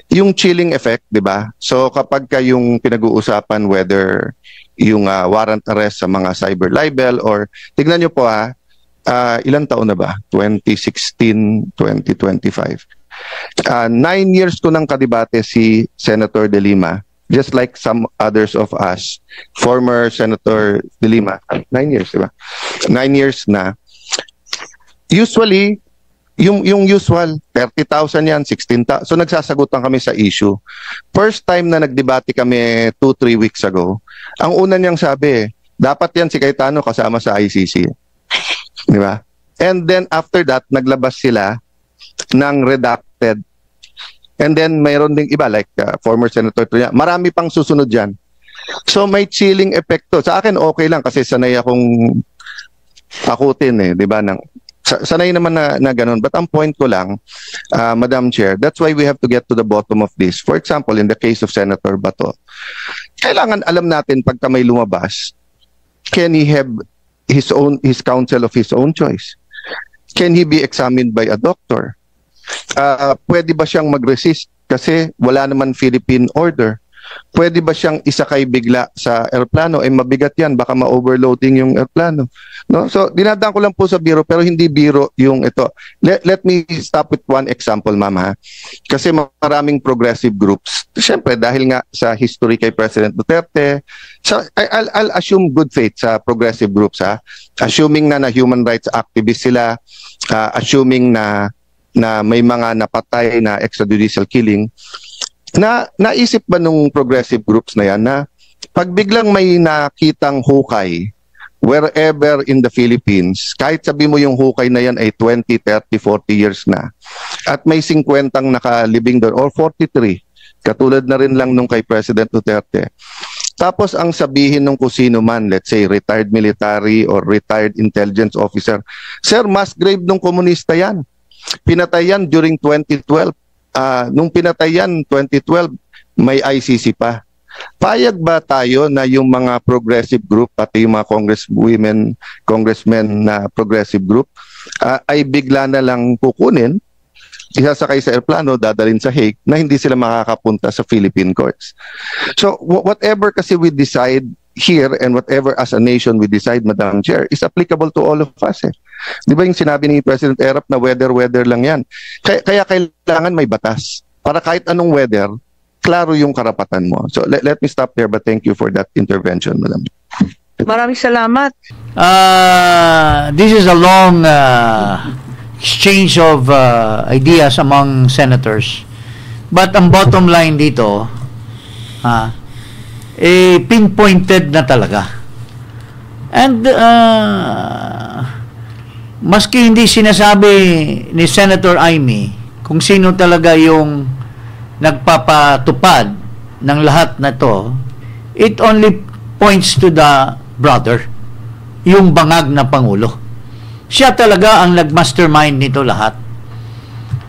Yung chilling effect, di ba? So kapag ka yung pinag-uusapan whether yung warrant arrest sa mga cyber libel or, tignan nyo po ilang taon na ba? 2016, 2025. 9 years ko nang kadibate si Senator De Lima. Just like some others of us, former Senator De Lima, 9 years, di ba? 9 years na. Usually, yung usual, 30,000 yan, 16,000. So nagsasagutan kami sa issue. First time na nagdebate kami 2-3 weeks ago, ang una niyang sabi, dapat yan si Cayetano kasama sa ICC. Di ba? And then after that, naglabas sila ng redacted. And then mayroon ding iba like former Senator Tria. Marami pang susunod dyan. So may chilling effect to. Sa akin okay lang kasi sanay akong akutin di ba? Sanay naman na ganun. But ang point ko lang, Madam Chair, that's why we have to get to the bottom of this. For example, in the case of Senator Bato, kailangan alam natin pagka may lumabas, can he have his counsel of his own choice? Can he be examined by a doctor? Pwede ba siyang mag-resist kasi wala naman Philippine order? Pwede ba siyang isakay bigla sa airplano? Mabigat yan, baka ma-overloading yung airplano. No? So, dinadaan ko lang po sa biro, pero hindi biro yung ito. Let me stop with one example, ma'am. Kasi maraming progressive groups. Siyempre, dahil nga sa history kay President Duterte, so I'll assume good faith sa progressive groups. Assuming na human rights activists sila, assuming na may mga napatay na extrajudicial killing, naisip ba nung progressive groups na yan na pag biglang may nakitang hukay wherever in the Philippines, kahit sabi mo yung hukay na yan ay 20, 30, 40 years na, at may 50 nakalibing doon or 43, katulad na rin lang nung kay President Duterte. Tapos ang sabihin nung kusino man, let's say retired military or retired intelligence officer, sir, mass grave nung komunista yan. Pinatay yan during 2012. Nung pinatay yan, 2012, may ICC pa. Payag ba tayo na yung mga progressive group, pati yung mga congressmen na progressive group, ay bigla na lang kukunin, isasakay sa airplano, dadalhin sa Hague, na hindi sila makakapunta sa Philippine courts. So, whatever kasi we decide here and whatever as a nation we decide, Madam Chair, is applicable to all of us. Di ba yung sinabi ni President Erap na weather lang yan? Kaya kailangan may batas. Para kahit anong weather, klaro yung karapatan mo. So let me stop there, but thank you for that intervention, Madam. Maraming salamat. This is a long exchange of ideas among senators. But ang bottom line dito, pinpointed na talaga. And maski hindi sinasabi ni Senator Amy kung sino talaga yung nagpapatupad ng lahat na to, it only points to the brother, yung bangag na Pangulo. Siya talaga ang nag-mastermind nito lahat.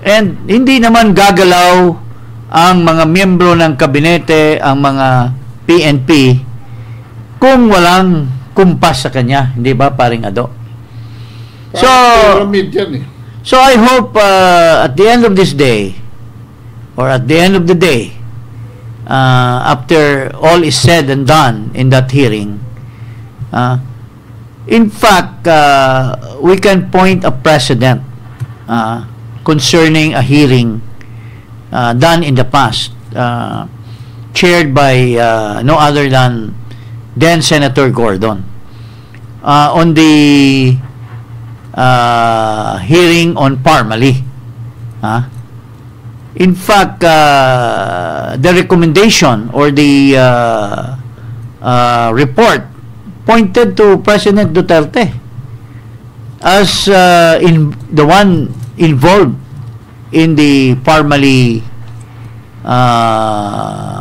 And hindi naman gagalaw ang mga miyembro ng kabinete, ang mga PNP, kung walang kumpas sa kanya. Hindi ba, paring Ado? So I hope at the end of this day, or at the end of the day, after all is said and done in that hearing, in fact, we can point a precedent concerning a hearing done in the past, chaired by no other than then Senator Gordon, on the hearing on Parmali. In fact, the recommendation or the report pointed to President Duterte as in the one involved in the Parmali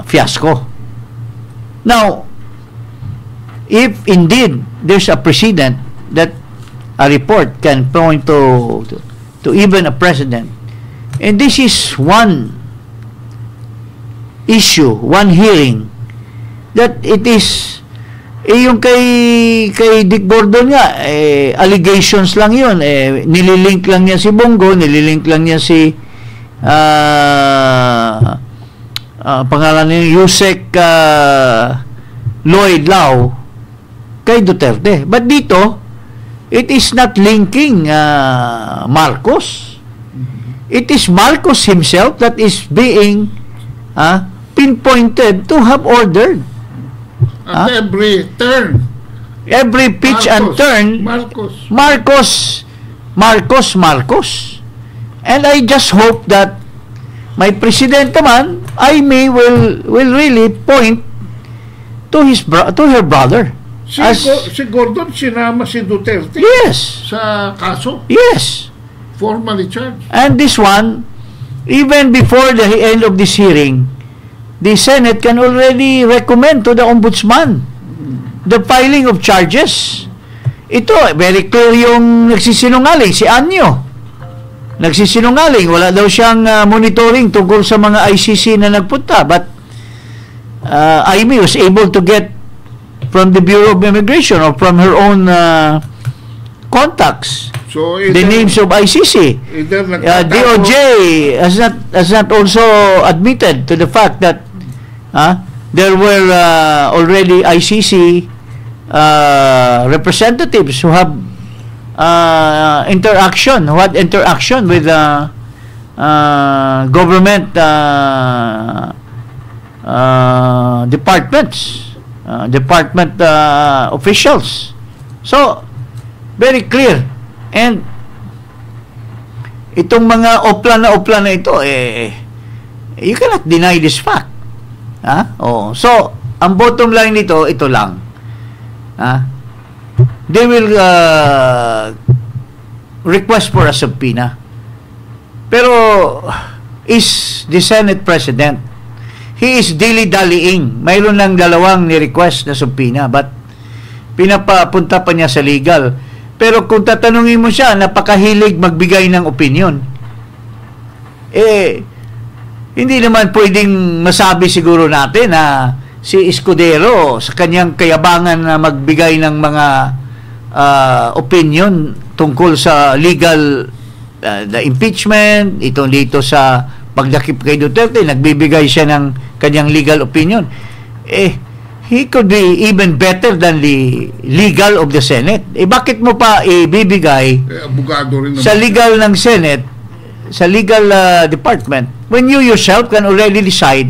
fiasco. Now, if indeed there's a precedent that a report can point to even a president, and this is one issue, one hearing, that it is yung kay Dick Gordon nga, allegations lang yun, nililink lang niya si Bongo, nililink lang niya si pangalan niya Yusek Lloyd Lau kay Duterte. But dito, it is not linking Marcos. It is Marcos himself that is being pinpointed to have ordered. At every turn. Every pitch and turn. Marcos. And I just hope that my president naman, Aimee will really point to her brother. Si Gordon sinama si Duterte. Yes. Sa kaso. Yes. Formally charged. And this one, even before the end of this hearing, the Senate can already recommend to the Ombudsman the filing of charges. Ito, very clear yung nagsisinungaling, si Anyo. Nagsisinungaling, wala daw siyang monitoring tungkol sa mga ICC na nagpunta. But Aimee was able to get from the Bureau of Immigration or from her own contacts the names of ICC. DOJ has not also admitted to the fact that there were already ICC representatives who have interaction with government department officials. So very clear. And itong mga opla na ito, you cannot deny this fact. So ang bottom line nito, ito lang. They will request for a subpoena. Pero is the Senate President, he is dilly-dallying. Mayroon ng dalawang ni-request na subpoena, but pinapapunta pa niya sa legal. Pero kung tatanungin mo siya, napakahilig magbigay ng opinion. Hindi naman pwedeng masabi siguro natin na si Escudero sa kanyang kayabangan na magbigay ng mga opinion tungkol sa legal the impeachment, itong dito sa pagdakip kay Duterte, nagbibigay siya ng kanyang legal opinion. He could be even better than the legal of the Senate. Bakit mo pa ibibigay abogado rin sa legal ng Senate, sa legal department, when you yourself can already decide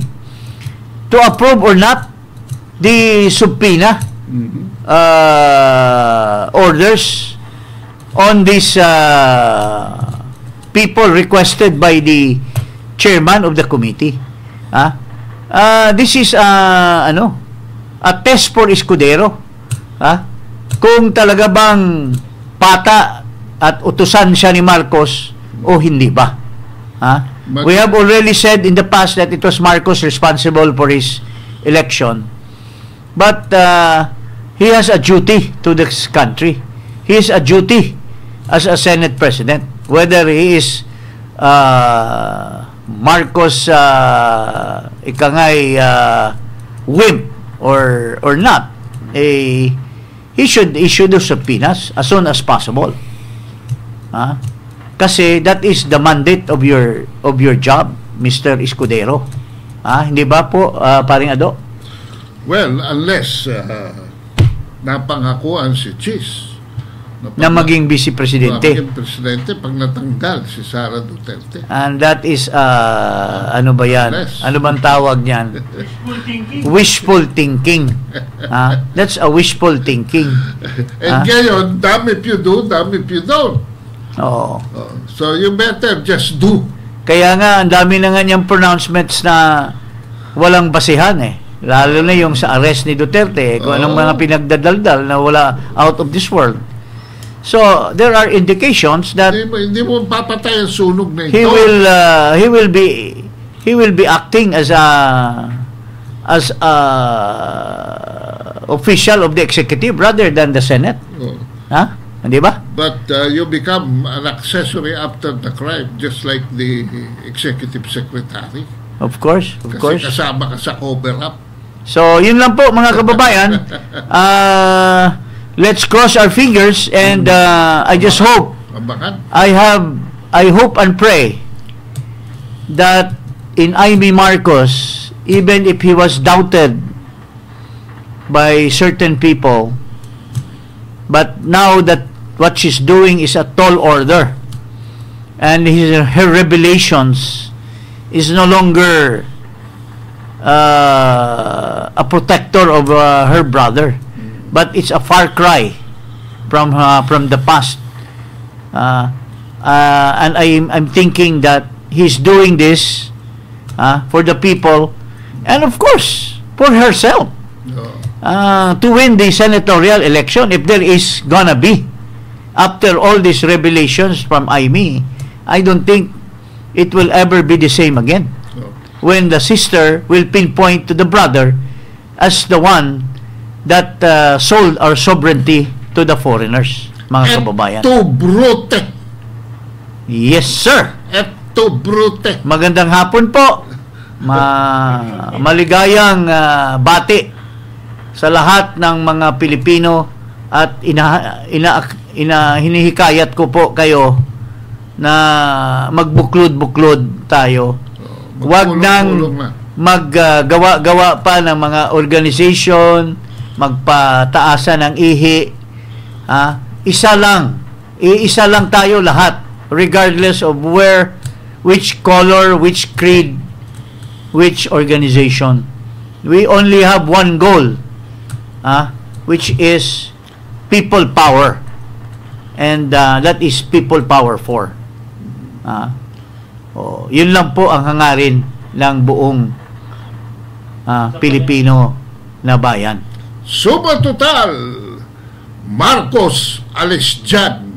to approve or not the subpoena orders on these people requested by the chairman of the committee. This is a test for Escudero. kung talaga bang pata at utusan siya ni Marcos o hindi ba. We have already said in the past that it was Marcos responsible for his election. But he has a duty to this country. He has a duty as a Senate President. Whether he is Marcos wimp or not, he should issue the subpoenas as soon as possible. Kasi that is the mandate of your job, Mr. Escudero. Hindi ba po, paring Ado? Well, unless napangakuan si Chis na maging vice presidente. Maging presidente pag natanggal si Sara Duterte. And that is ano ba yan? Ano bang tawag niyan? Wishful thinking. That's a wishful thinking. And ngayon, damn if you do, damn if you don't. So you better just do. Kaya nga, ang dami na nga niyang pronouncements na walang basihan Lalo na yung sa arrest ni Duterte, kung anong mga pinagdadaldal na wala out of this world. So there are indications that hindi mo papatay ang sunog na ito. He will be acting as a official of the executive rather than the Senate. Hindi ba? But you become an accessory after the crime, just like the executive secretary. Of course. Kasi kasama ka sa cover-up. So, yun lang po mga kababayan. Let's cross our fingers and I just hope I hope and pray that in Amy Marcos, even if he was doubted by certain people, but now that what she's doing is a tall order and her revelations is no longer a protector of her brother, but it's a far cry from the past, and I'm thinking that he's doing this for the people and of course for herself, to win the senatorial election, if there is gonna be, after all these revelations from Amy. I don't think it will ever be the same again when the sister will pinpoint to the brother as the one that sold our sovereignty to the foreigners, mga kababayan. Eto brute. Yes, sir. Eto brute. Magandang hapon po. Maligayang bati sa lahat ng mga Pilipino at hinihikayat ko po kayo na magbuklod-buklod tayo. Huwag nang maggawa-gawa pa ng mga organization, magpataasan ng ihi. Iisa lang tayo lahat, regardless of which color, which creed, which organization. We only have one goal, which is people power. And that is people power for. Yun lang po ang hangarin ng buong Pilipino na bayan. Suba total, Marcos alis dyan.